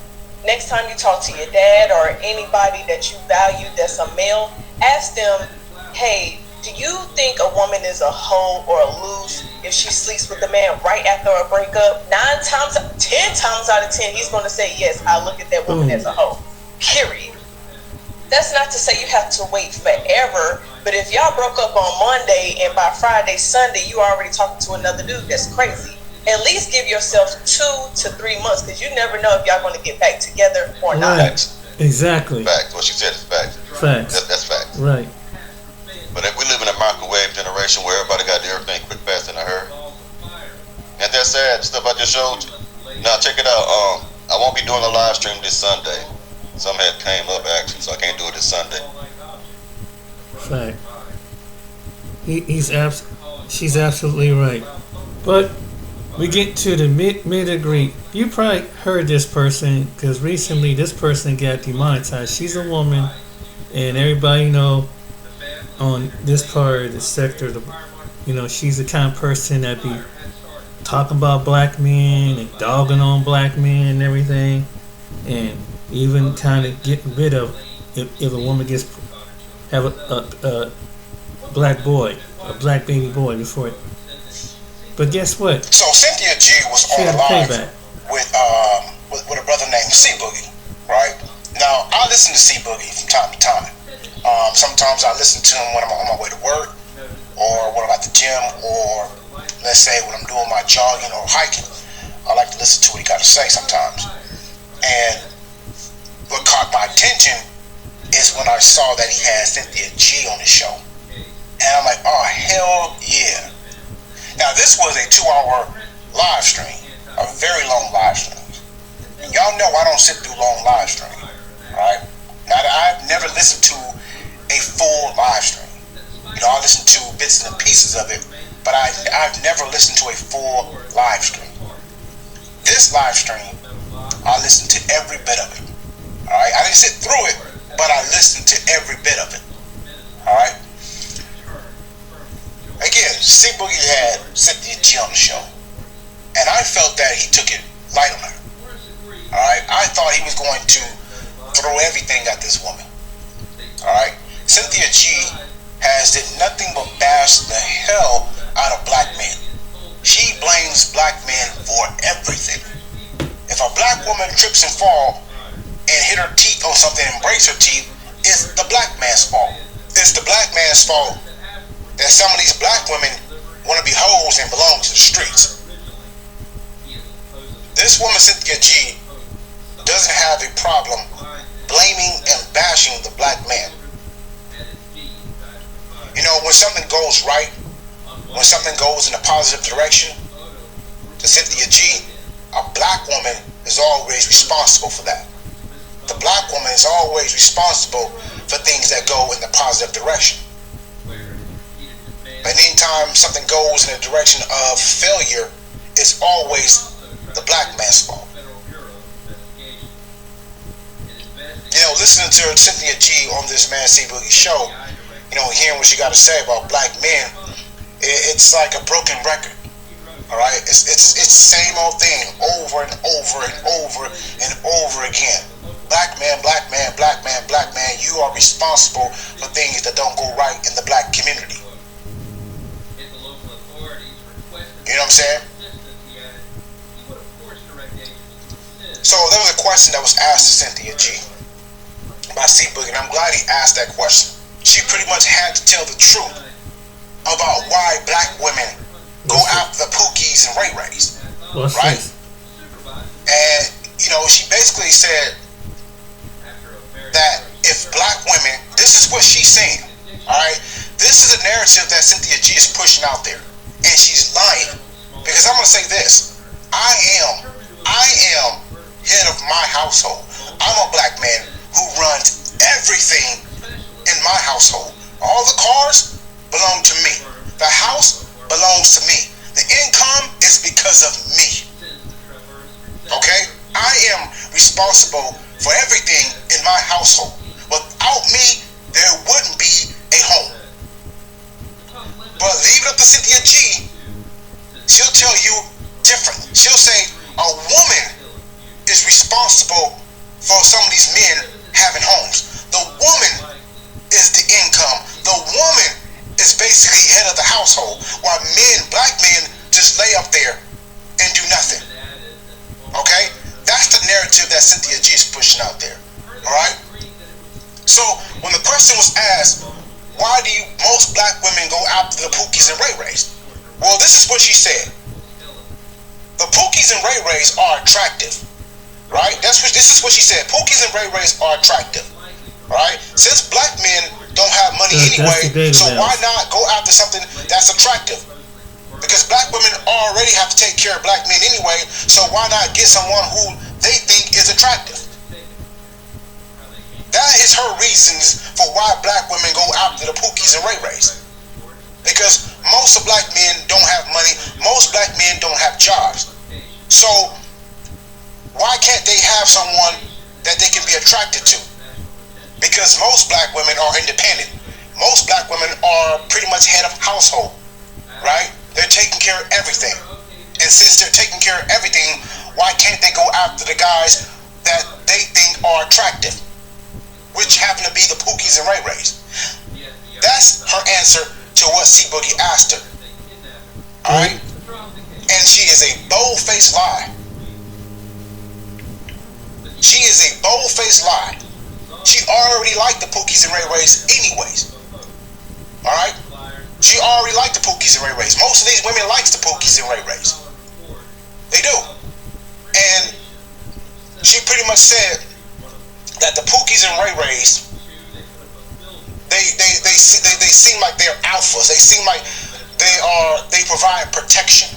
Next time you talk to your dad or anybody that you value that's a male, ask them, hey, do you think a woman is a hoe or a loose if she sleeps with a man right after a breakup? 10 times out of 10, he's going to say, yes, I look at that woman as a hoe. Period. that's not to say you have to wait forever. But if y'all broke up on Monday and by Friday, Sunday, you already talking to another dude, that's crazy. At least give yourself 2 to 3 months, because you never know if y'all going to get back together or not. Exactly. Facts. What she said is facts. Facts. That's facts. Right. But if we live in a microwave generation where everybody got everything quick, fast, in a hurry, and that's sad, stuff I just showed you. Now check it out. I won't be doing a live stream this Sunday. Something had came up actually, so I can't do it this Sunday. Fact. She's absolutely right. But we get to the mid-degree. You probably heard this person, because recently this person got demonetized. She's a woman, and everybody know on this part of the sector, she's the kind of person that be talking about black men and dogging on black men and everything, and even kind of getting rid of if a woman have a black boy, a black baby boy before it. But guess what? So Cynthia G was on the live with a brother named C Boogie, right? Now I listen to C Boogie from time to time. Sometimes I listen to him when I'm on my way to work, or when I'm at the gym, or let's say when I'm doing my jogging or hiking. I like to listen to what he got to say sometimes. And what caught my attention is when I saw that he had Cynthia G on his show. And I'm like, oh, hell yeah. Now, this was a 2-hour live stream, a very long live stream. And y'all know I don't sit through long live streams, right? Now, I've never listened to a full live stream. I listen to bits and pieces of it, but I've never listened to a full live stream. This live stream, I listened to every bit of it. All right, I didn't sit through it, but I listened to every bit of it. All right. Again, C Boogie had Cynthia G on the show, and I felt that he took it light on her. All right, I thought he was going to throw everything at this woman. All right, Cynthia G has did nothing but bash the hell out of black men. She blames black men for everything. If a black woman trips and fall and hit her teeth on something and breaks her teeth, it's the black man's fault. It's the black man's fault that some of these black women want to be hoes and belong to the streets. This woman, Cynthia G, doesn't have a problem blaming and bashing the black man. When something goes right, when something goes in a positive direction, to Cynthia G, a black woman is always responsible for that. The black woman is always responsible for things that go in the positive direction. But anytime something goes in the direction of failure, it's always the black man's fault. Listening to Cynthia G on this Man C Boogie show, hearing what she got to say about black men, it's like a broken record. All right, it's the same old thing over and over and over and over again. Black man, black man, black man, black man. You are responsible for things that don't go right in the black community. You know what I'm saying? So there was a question that was asked to Cynthia G by C Boogie, and I'm glad he asked that question. She pretty much had to tell the truth about why black women go after the Pookies and Ray Rays, right? And she basically said that if black women, this is what she's saying, all right? This is a narrative that Cynthia G is pushing out there, and she's lying. Because I'm gonna say this: I am head of my household. I'm a black man who runs everything in my household. All the cars belong to me. The house belongs to me. The income is because of me. Okay? I am responsible for everything in my household. Without me, there wouldn't be a home. But leave it up to Cynthia G. She'll tell you different. She'll say a woman is responsible for some of these men having homes. The woman is the income. The woman is basically head of the household, while men, black men, just lay up there and do nothing. Okay? That's the narrative that Cynthia G is pushing out there. Alright? So So when the question was asked, why do most black women go after the Pookies and Ray Rays? Well, this is what she said. The Pookies and Ray Rays are attractive, right? This is what she said. Pookies and Ray Rays are attractive, right? Since black men don't have money anyway, so why not go after something that's attractive? Because black women already have to take care of black men anyway, so why not get someone who they think is attractive? That is her reasons for why black women go after the Pookies and Ray Rays. Because most of black men don't have money, most black men don't have jobs. So why can't they have someone that they can be attracted to? Because most black women are independent. Most black women are pretty much head of household, right? They're taking care of everything. And since they're taking care of everything, why can't they go after the guys that they think are attractive, which happen to be the Pookies and Ray Rays? That's her answer to what C Boogie asked her. Alright? And she is a bold-faced lie. She is a bold-faced lie. She already liked the Pookies and Ray Rays anyways. Alright? She already liked the Pookies and Ray Rays. Most of these women likes the Pookies and Ray Rays. They do. And she pretty much said that the Pookies and Ray Rays, they seem like they're alphas. They seem like they provide protection.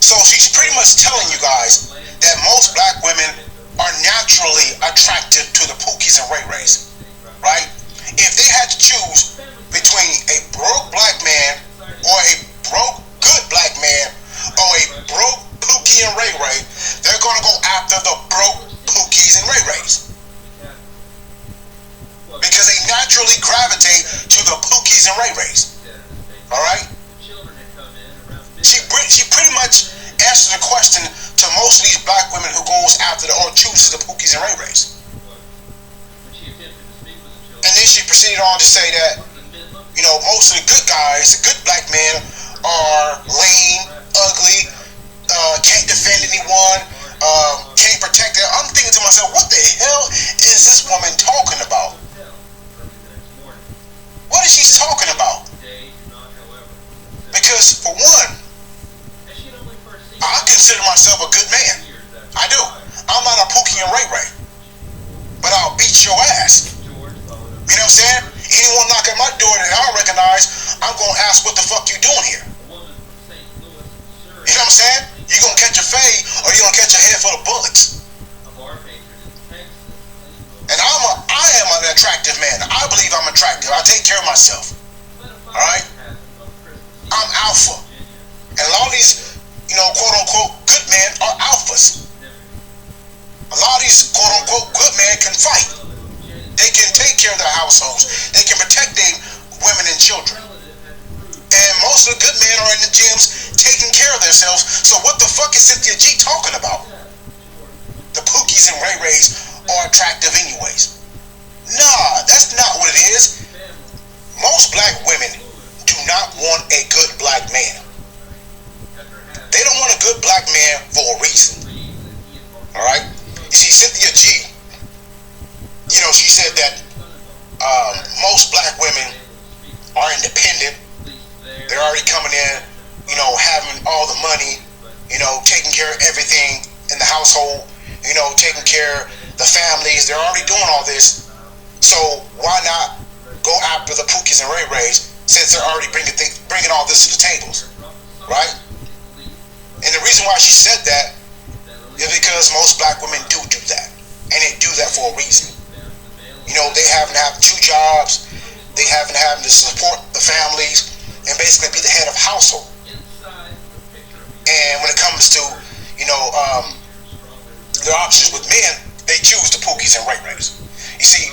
So she's pretty much telling you guys that most black women are naturally attracted to the Pookies and Ray Rays, right? If they had to choose between a broke black man or a broke good black man or a broke Pookie and Ray Ray, they're gonna go after the broke Pookies and Ray Rays. Because they naturally gravitate to the Pookies and Ray Rays. Alright? She pretty much answered the question to most of these black women who goes after or chooses the Pookies and Ray Rays. And then she proceeded on to say that, you know, most of the good guys, the good black men, are lame, ugly, can't defend anyone, can't protect them. I'm thinking to myself, what the hell is this woman talking about? What is she talking about? Because for one, I consider myself a good man. I do. I'm not a Pookie and Ray Ray, but I'll beat your ass. You know what I'm saying? Anyone knock at my door that I don't recognize, I'm gonna ask what the fuck you doing here. You know what I'm saying? You gonna catch a fade or you gonna catch a head full of bullets. And I am an attractive man. I believe I'm attractive. I take care of myself. Alright? I'm alpha. And a lot of these, you know, quote unquote good men are alphas. A lot of these quote unquote good men can fight. They can take care of their households. They can protect their women and children. And most of the good men are in the gyms taking care of themselves. So what the fuck is Cynthia G talking about? The Pookies and Ray Rays are attractive anyways. Nah, that's not what it is. Most black women do not want a good black man. They don't want a good black man for a reason. Alright? You see, Cynthia G, you know, she said that most black women are independent. They're already coming in, you know, having all the money, you know, taking care of everything in the household, you know, taking care of the families. They're already doing all this. So why not go after the Pookies and Ray Rays since they're already bringing all this to the tables, right? And the reason why she said that is because most black women do that, and they do that for a reason. You know, they haven't have 2 jobs, they haven't having to support the families and basically be the head of household. And when it comes to, you know, their options with men, they choose the Pookies and Ray Rays. You see,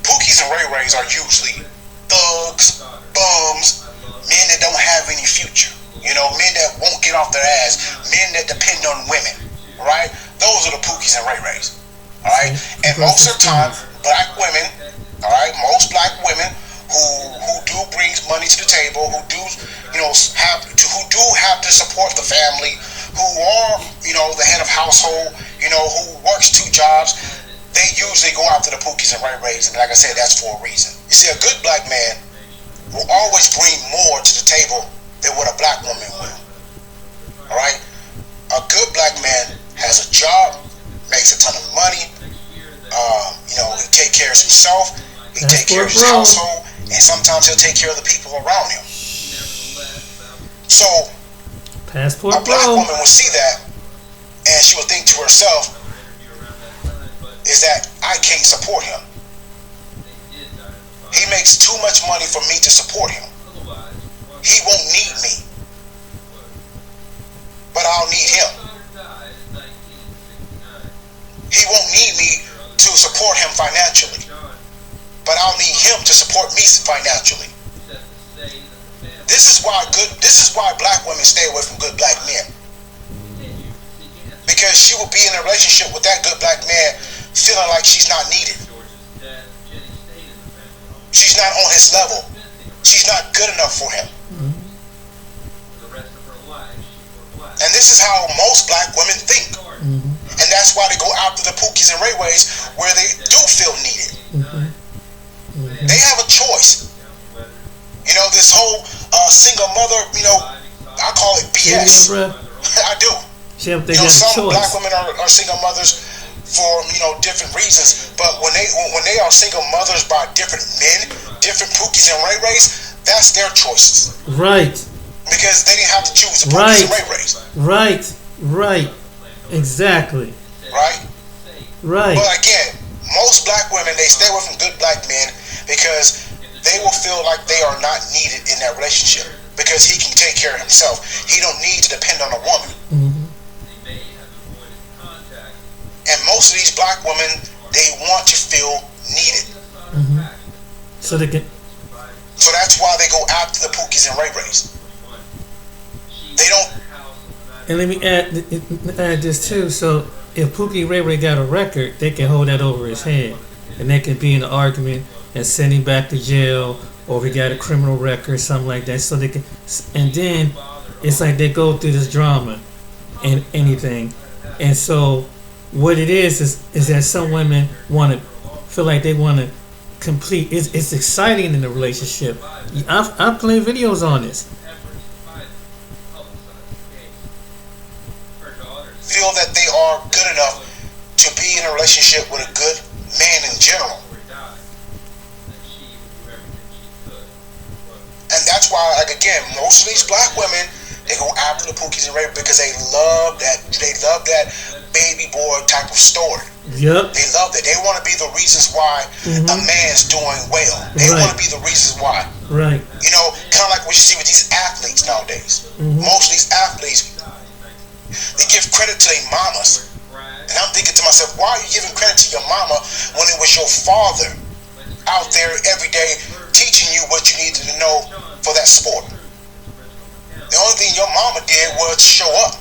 Pookies and Ray Rays are usually thugs, bums, men that don't have any future. You know, men that won't get off their ass, men that depend on women, right? Those are the Pookies and Ray Rays, all right? And most of the time, black women, all right, most black women who do bring money to the table, who do, you know, have to support the family, who are, you know, the head of household, you know, who works 2 jobs, they they usually go after the Pookies and Ray Rays, and like I said, that's for a reason. You see, a good black man will always bring more to the table than what a black woman will. All right? A good black man has a job, makes a ton of money. You know, he take care of himself, he take care of his household, and sometimes he'll take care of the people around him. So, Passport a black woman will see that, and she will think to herself, is that I can't support him. He makes too much money for me to support him. He won't need me, but I'll need him. He won't need me to support him financially, but I'll need him to support me financially. This is why black women stay away from good black men. Because she will be in a relationship with that good black man feeling like she's not needed. She's not on his level. She's not good enough for him. And this is how most black women think. And that's why they go after the Pookies and Ray Rays where they do feel needed. They have a choice. You know, this whole single mother, you know, I call it BS. I do. You know, some black women are single mothers for, you know, different reasons, but when they are single mothers by different men, different Pookies and Ray Rays, that's their choices. Right. Because they didn't have to choose the Pookies and Ray Rays. Right. Exactly. Right. But again, most black women, they stay away from good black men because they will feel like they are not needed in that relationship because he can take care of himself. He don't need to depend on a woman. And most of these black women, they want to feel needed. So they can. So that's why they go after the Pookies and Ray Rays. They don't. And let me add this too. So if Pookie Ray Ray got a record, they can hold that over his head, and they can be in an argument and send him back to jail, or if he got a criminal record, something like that. So they can, and then it's like they go through this drama and anything. And so what it is that some women want to feel like they want to complete. It's exciting in the relationship. I've played videos on this. Feel that they are good enough to be in a relationship with a good man in general. And that's why, like again, most of these black women, they go after the Pookies and Ray because they love that baby boy type of story. Yep. They love that. They want to be the reasons why a man's doing well. They want to be the reasons why. Right. You know, kind of like what you see with these athletes nowadays. Most of these athletes, they give credit to their mamas. And I'm thinking to myself, why are you giving credit to your mama when it was your father out there every day teaching you what you needed to know for that sport? The only thing your mama did was show up.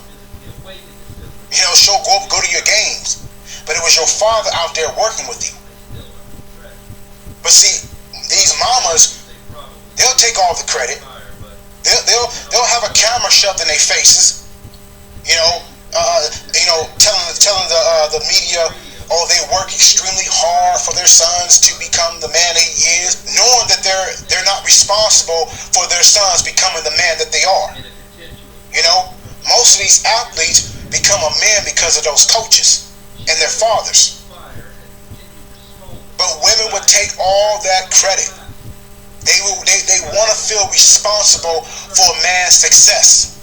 You know, go to your games. But it was your father out there working with you. But see, these mamas, they'll take all the credit. They'll have a camera shoved in their faces. Telling the media, oh, they work extremely hard for their sons to become the man he is, knowing that they're not responsible for their sons becoming the man that they are. You know, most of these athletes become a man because of those coaches and their fathers. But women would take all that credit. They want to feel responsible for a man's success.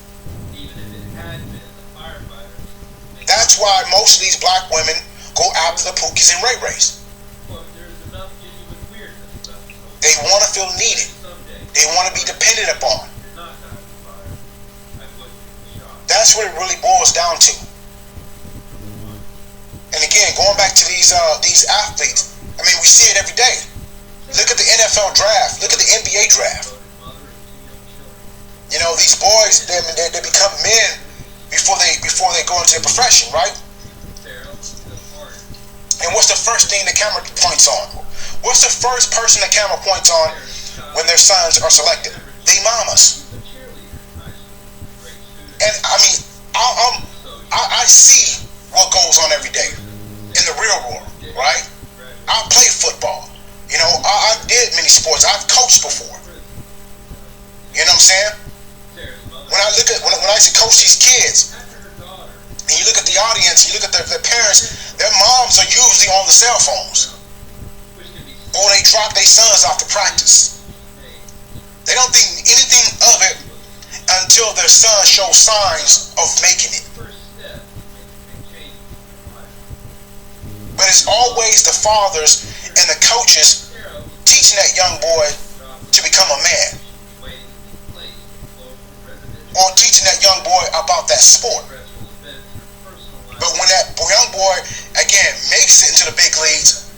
That's why most of these black women go after the Pookies and Ray Rays. They want to feel needed. They want to be dependent upon. That's what it really boils down to. And again, going back to these athletes, I mean, we see it every day. Look at the NFL draft. Look at the NBA draft. You know, these boys, they become men before they go into the profession, right? And what's the first thing the camera points on? What's the first person the camera points on when their sons are selected? They mamas. And I mean, I see what goes on every day in the real world, right? I played football. You know, I did many sports. I've coached before. You know what I'm saying? When I look at when I used to coach these kids, and you look at the audience, you look at their parents, their moms are usually on the cell phones, or they drop their sons off to practice. They don't think anything of it until their son shows signs of making it. But it's always the fathers and the coaches teaching that young boy to become a man, or teaching that young boy about that sport. But when that young boy again makes it into the big leagues,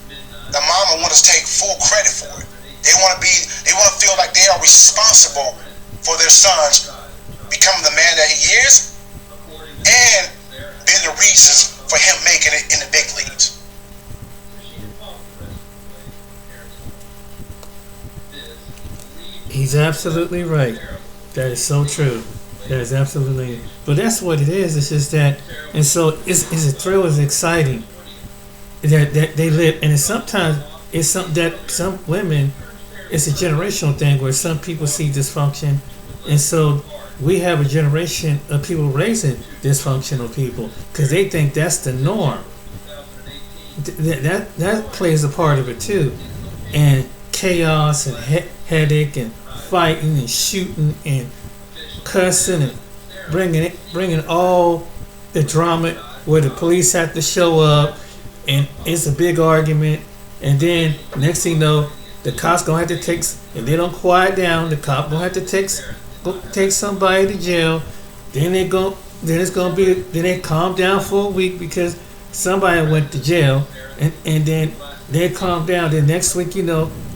the mama wants to take full credit for it. They want to feel like they are responsible for their sons becoming the man that he is, and being the reasons for him making it in the big leagues. He's absolutely right. That is so true. That is absolutely. But that's what it is. It's just that, and so it's a thrill. It's exciting that they live, and sometimes it's something that some women. It's a generational thing where some people see dysfunction, and so we have a generation of people raising dysfunctional people because they think that's the norm. That plays a part of it too, and chaos and headache and fighting and shooting and cussing and bringing all the drama where the police have to show up and it's a big argument, and then next thing you know, the cops gonna have to take, if they don't quiet down, the cop gonna have to take somebody to jail. Then they calm down for a week because somebody went to jail, and then they calm down. Then next week,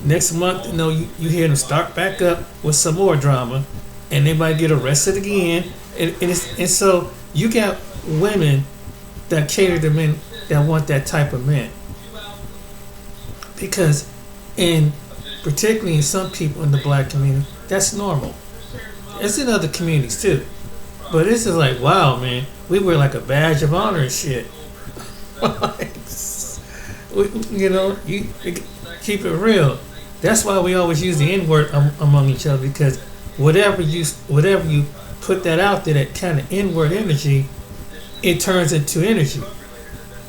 next month, you hear them start back up with some more drama, and they might get arrested again. And so you got women that cater to men that want that type of man, because particularly in some people in the black community, that's normal. It's in other communities too, but this is like, wow, man, we wear like a badge of honor and shit. You keep it real. That's why we always use the N-word among each other, because whatever you put that out there, that kind of N-word energy, it turns into energy.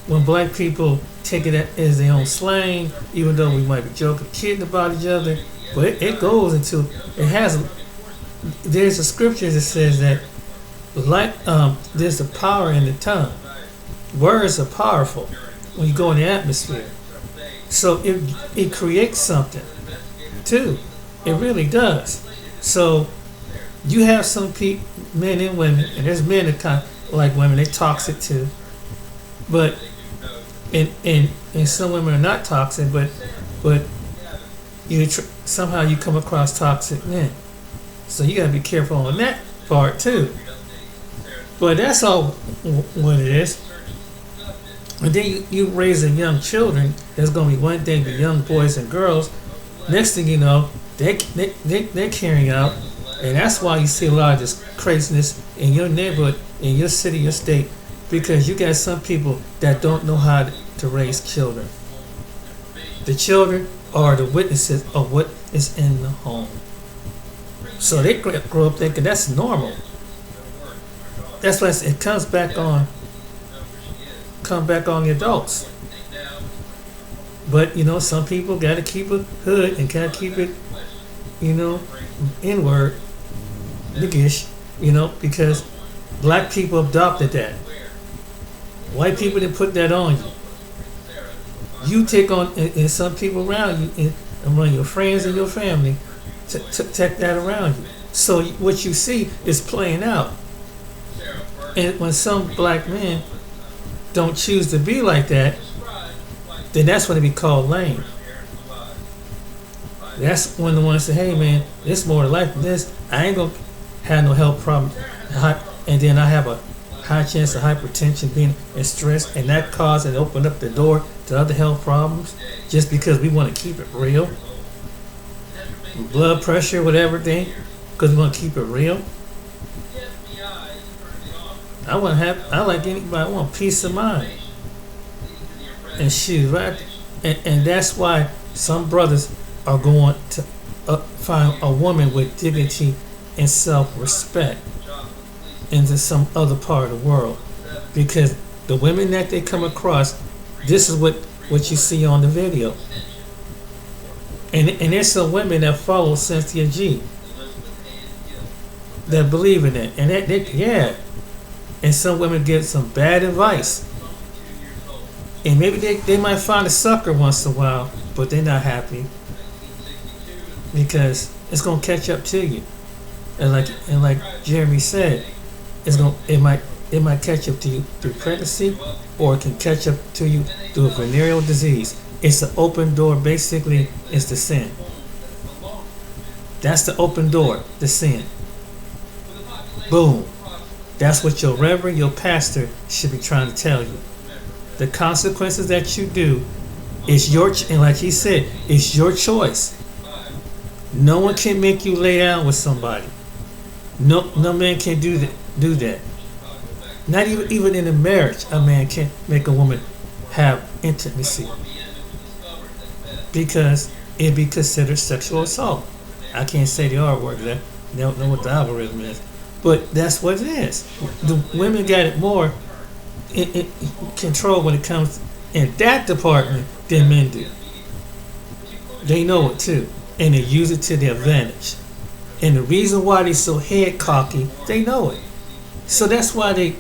When black people take it as their own slang, even though we might be joking, kidding about each other, but it goes into, there's a scripture that says that there's a power in the tongue. Words are powerful when you go in the atmosphere. So it creates something too. It really does. So you have some men and women, and there's men that kind of like women, they toxic too. But and some women are not toxic, but somehow you come across toxic men. So you gotta be careful on that part too. But that's all what it is. And then you raising young children. There's gonna be one thing, the young boys and girls. Next thing you know, they're carrying out, and that's why you see a lot of this craziness in your neighborhood, in your city, your state, because you got some people that don't know how to raise children. The children are the witnesses of what is in the home. So they grow up thinking that's normal. That's why it comes back on the adults. But some people got to keep it hood and got to keep it, inward, niggish, because black people adopted that. White people didn't put that on you. You take on, and some people around you, and among your friends and your family, take that around you. So what you see is playing out. And when some black men don't choose to be like that, then that's when they be called lame. That's when the ones say, hey man, there's more to life than this. I ain't gonna have no health problem. And then I have a high chance of hypertension, being in stress, and that causes and open up the door to other health problems just because we want to keep it real. Blood pressure, whatever thing, because we want to keep it real. I like anybody, I want peace of mind. And shoot, right? And that's why some brothers are going to find a woman with dignity and self-respect into some other part of the world, because the women that they come across, this is what you see on the video. And there's some women that follow Cynthia G that believe in it, and and some women get some bad advice, and maybe they might find a sucker once in a while, but they're not happy because it's gonna catch up to you, and like Jeremy said, it might catch up to you through pregnancy, or it can catch up to you through a venereal disease. It's the open door. Basically, it's the sin. That's the open door, the sin. Boom. That's what your reverend, your pastor should be trying to tell you. The consequences that you do is and like he said, it's your choice. No one can make you lay down with somebody. No man can do that. Not even in a marriage, a man can't make a woman have intimacy, because it'd be considered sexual assault. I can't say the R word, I don't know what the algorithm is, but that's what it is. The women got it more in control when it comes in that department than men do. They know it too, and they use it to their advantage. And the reason why they're so head cocky, they know it. So that's why they,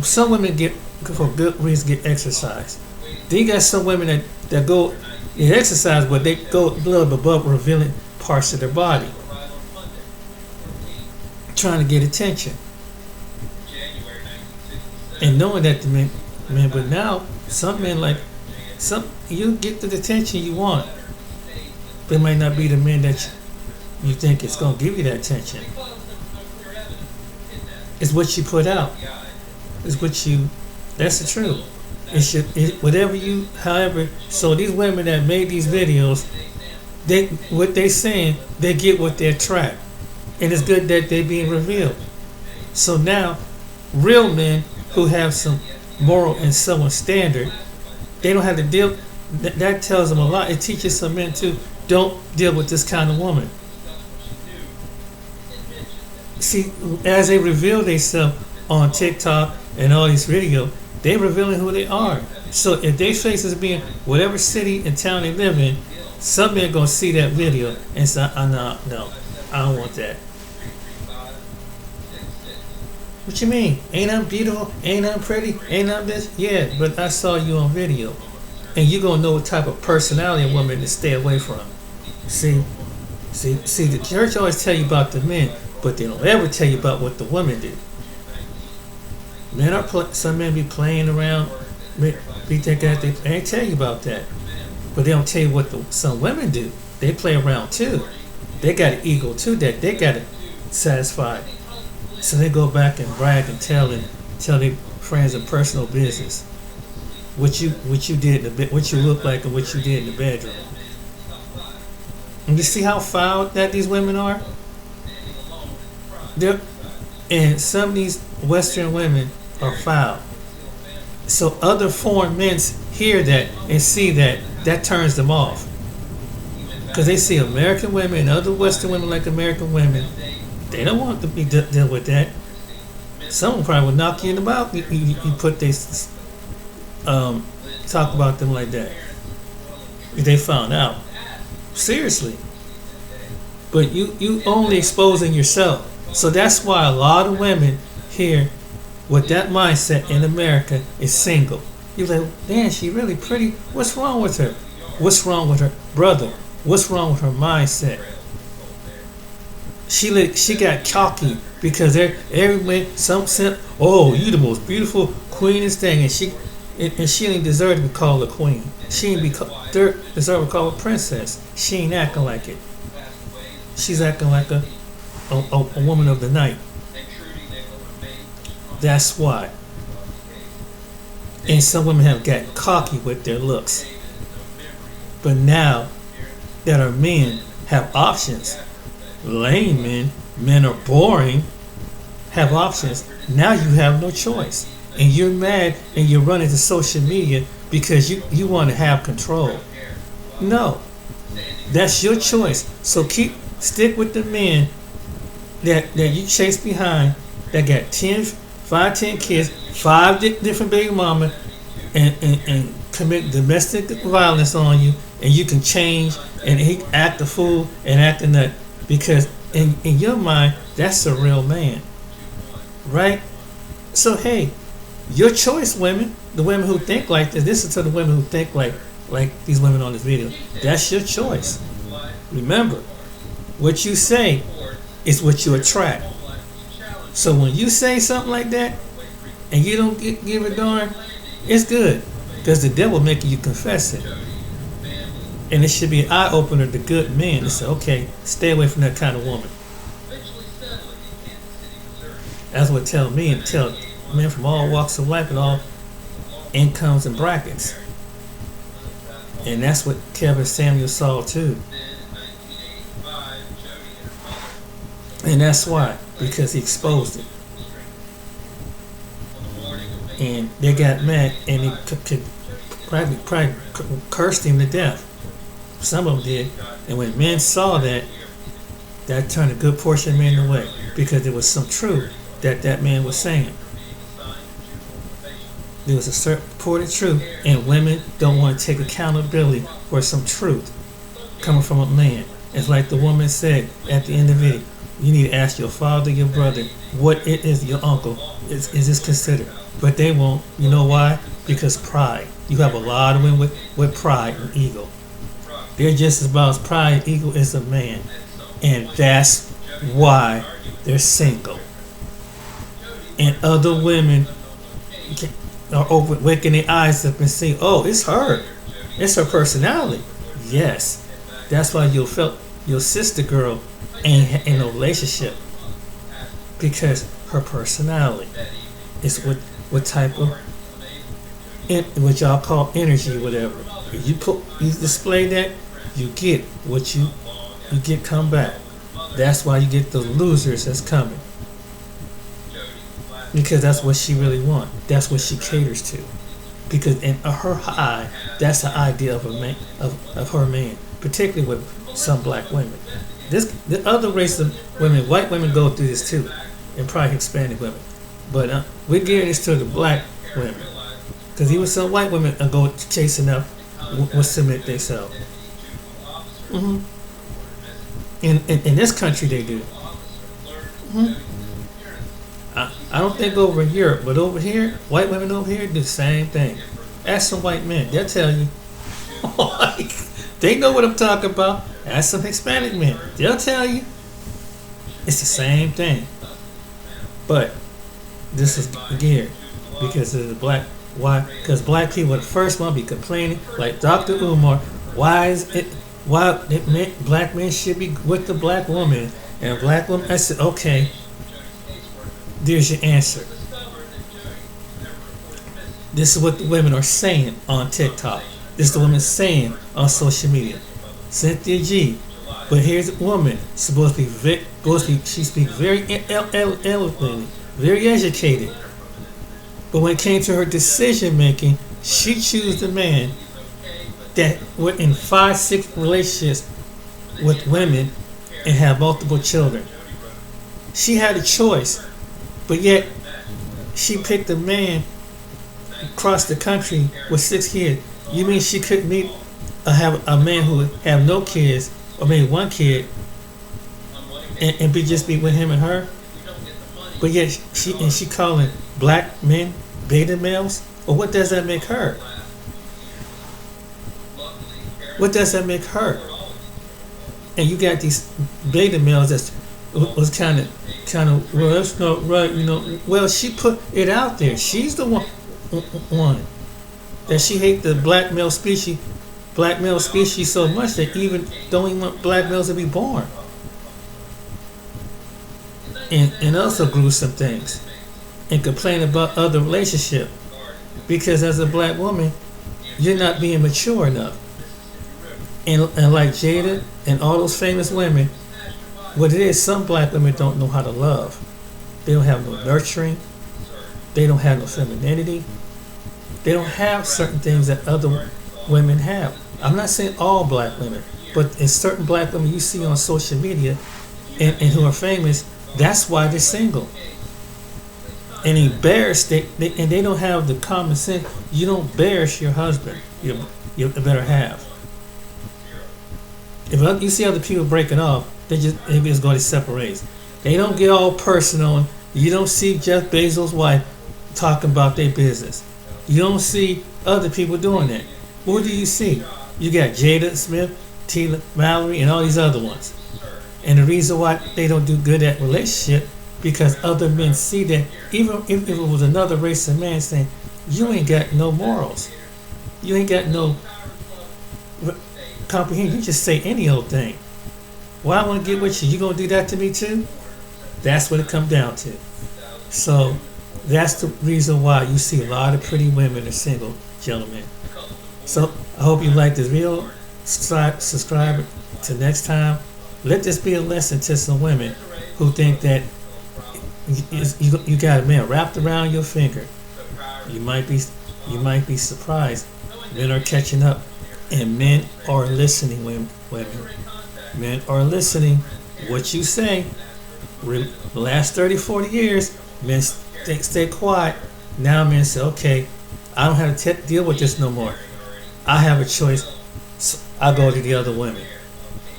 some women get, for good reason, get exercise. Then you got some women that go and exercise, but they go a little above revealing parts of their body, trying to get attention. And knowing that the men, but now some men you get the attention you want. They might not be the men that you think is going to give you that attention. It's what you put out. That's the truth. However, so these women that made these videos, what they saying, they get what they attract. And it's good that they're being revealed. So now, real men who have some moral and someone standard, they don't have to deal. That tells them a lot. It teaches some men too, don't deal with this kind of woman. See, as they reveal themselves on TikTok and all these videos, they're revealing who they are. So if their face is being whatever city and town they live in, some men are going to see that video and say, no, I don't want that. What you mean? Ain't I beautiful? Ain't I pretty? Ain't I this? Yeah, but I saw you on video. And you're going to know what type of personality a woman to stay away from. See, the church always tell you about the men, but they don't ever tell you about what the women do. Some men be playing around, be thinking that they ain't tell you about that. But they don't tell you what some women do. They play around too. They got an ego too that they got to satisfy. So they go back and brag and tell their friends in personal business what you did in the bed, what you look like, and what you did in the bedroom. And you see how foul that these women are? And some of these Western women are foul. So other foreign men hear that and see that turns them off. Because they see American women and other Western women like American women. They don't want to be deal with that. Someone probably would knock you in the mouth. You put this, talk about them like that. If they found out. Seriously. But you only exposing yourself. So that's why a lot of women here with that mindset in America is single. You're like, damn, she really pretty. What's wrong with her? What's wrong with her? Brother, what's wrong with her mindset? She got cocky because everyone, you the most beautiful queenest thing, and she ain't deserve to be called a queen. She ain't deserve to be called a princess. She ain't acting like it. She's acting like a woman of the night. That's why. And some women have got cocky with their looks. But now that our men have options, lame men are boring, have options. Now you have no choice. And you're mad and you're running to social media because you want to have control. No, that's your choice. So stick with the men that you chase behind that got 10 kids, 5 different baby mamas, and commit domestic violence on you, and you can change and he act a fool and act a nut because in your mind that's a real man, right? So hey, your choice, women. The women who think like this. Listen to the women who think like these women on this video. That's your choice. Remember, what you say is what you attract. So when you say something like that and you don't give a darn, it's good because the devil making you confess it. And it should be an eye opener to good men to say, okay, stay away from that kind of woman. That's what tell me and tell men from all walks of life and all incomes and brackets. And that's what Kevin Samuel saw too. And that's why, because he exposed it. And they got mad and he could probably cursed him to death. Some of them did. And when men saw that turned a good portion of men away because there was some truth that man was saying. There was a certain reported truth, and women don't want to take accountability for some truth coming from a man. It's like the woman said at the end of the video, you need to ask your father, your brother, what it is, your uncle, is this considered? But they won't. You know why? Because pride. You have a lot of women with pride and ego. They're just as about as pride and ego as a man. And that's why they're single. And other women are waking their eyes up and saying, oh, it's her. It's her personality. Yes. That's why you felt your sister girl ain't in a relationship. Because her personality is what type of, what y'all call energy or whatever. If you display that, you get what you get come back. That's why you get those losers that's coming. Because that's what she really wants. That's what she caters to. Because in her eye, that's the idea of a man, of her man, particularly with some black women. The other race of women, white women go through this too, and probably Hispanic women. But we're gearing this to the black women, because even some white women are go chasing up, will submit themselves. Mm-hmm. In this country they do. Mm-hmm. I don't think over in Europe, but over here, white women over here do the same thing. Ask some white men, they'll tell you. They know what I'm talking about. Ask some Hispanic men, they'll tell you. It's the same thing. But this is geared because of the black. Why? Because black people are the first one to be complaining, like Dr. Umar. Why black men should be with the black woman and black woman? I said, okay. There's your answer. This is what the women are saying on TikTok. This is the women saying on social media. Cynthia G. But here's a woman supposed to be she speaks very eloquently, very educated. But when it came to her decision making, she chose the man that were in 5-6 relationships with women and have multiple children. She had a choice. But yet, she picked a man across the country with 6 kids. You mean she couldn't meet have a man who would have no kids, or maybe 1 kid, and just be with him and her? But yet, she calling black men beta males? Or what does that make her? What does that make her? And you got these beta males that was kind of well, that's not right, you know. Well, she put it out there. She's the one that she hate the black male species so much that even don't even want black males to be born. And also gruesome things, and complain about other relationship, because as a black woman, you're not being mature enough. And like Jada and all those famous women. What it is, some black women don't know how to love. They don't have no nurturing. They don't have no femininity. They don't have certain things that other women have. I'm not saying all black women, but in certain black women you see on social media and who are famous, that's why they're single. And embarrassed, and they don't have the common sense. You don't embarrass your husband. You better have. If you see other people breaking off, they just go to separate. They don't get all personal. You don't see Jeff Bezos' wife talking about their business. You don't see other people doing that. Who do you see? You got Jada Smith, Tina Mallory, and all these other ones. And the reason why they don't do good at relationship, because other men see that, even if it was another race of man saying, you ain't got no morals. You ain't got no comprehension. You just say any old thing. Well, I want to get with you. You going to do that to me too? That's what it comes down to. So that's the reason why you see a lot of pretty women are single, gentlemen. So I hope you like this video. Subscribe to next time. Let this be a lesson to some women who think that you got a man wrapped around your finger. You might be surprised. Men are catching up, and men are listening. Women, men are listening. What you say. The last 30, 40 years, men stay quiet. Now men say, okay, I don't have to deal with this no more. I have a choice. So I go to the other women.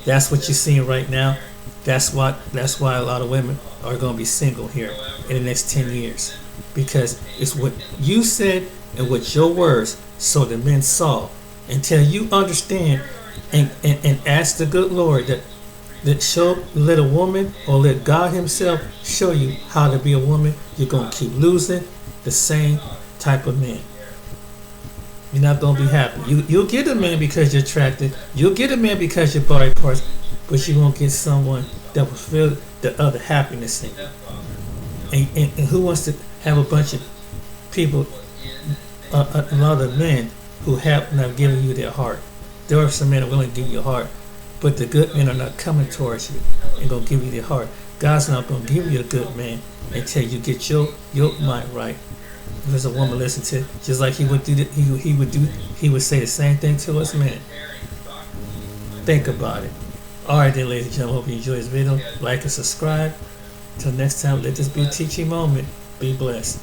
That's what you're seeing right now. That's why a lot of women are going to be single here in the next 10 years. Because it's what you said and what your words, so the men saw. Until you understand and ask the good Lord that let a woman or let God himself show you how to be a woman, you're going to keep losing the same type of man. You're not going to be happy. You'll get a man because you're attractive. You'll get a man because your body parts, but you won't get someone that will feel the other happiness in you. And who wants to have a bunch of people, a lot of men who have not given you their heart? There are some men that are willing to give you a heart, but the good men are not coming towards you and going to give you their heart. God's not going to give you a good man until you get your mind right. If there's a woman listen to, just like he would say the same thing to us men. Think about it. Alright then, ladies and gentlemen, hope you enjoyed this video. Like and subscribe. Till next time, let this be a teaching moment. Be blessed.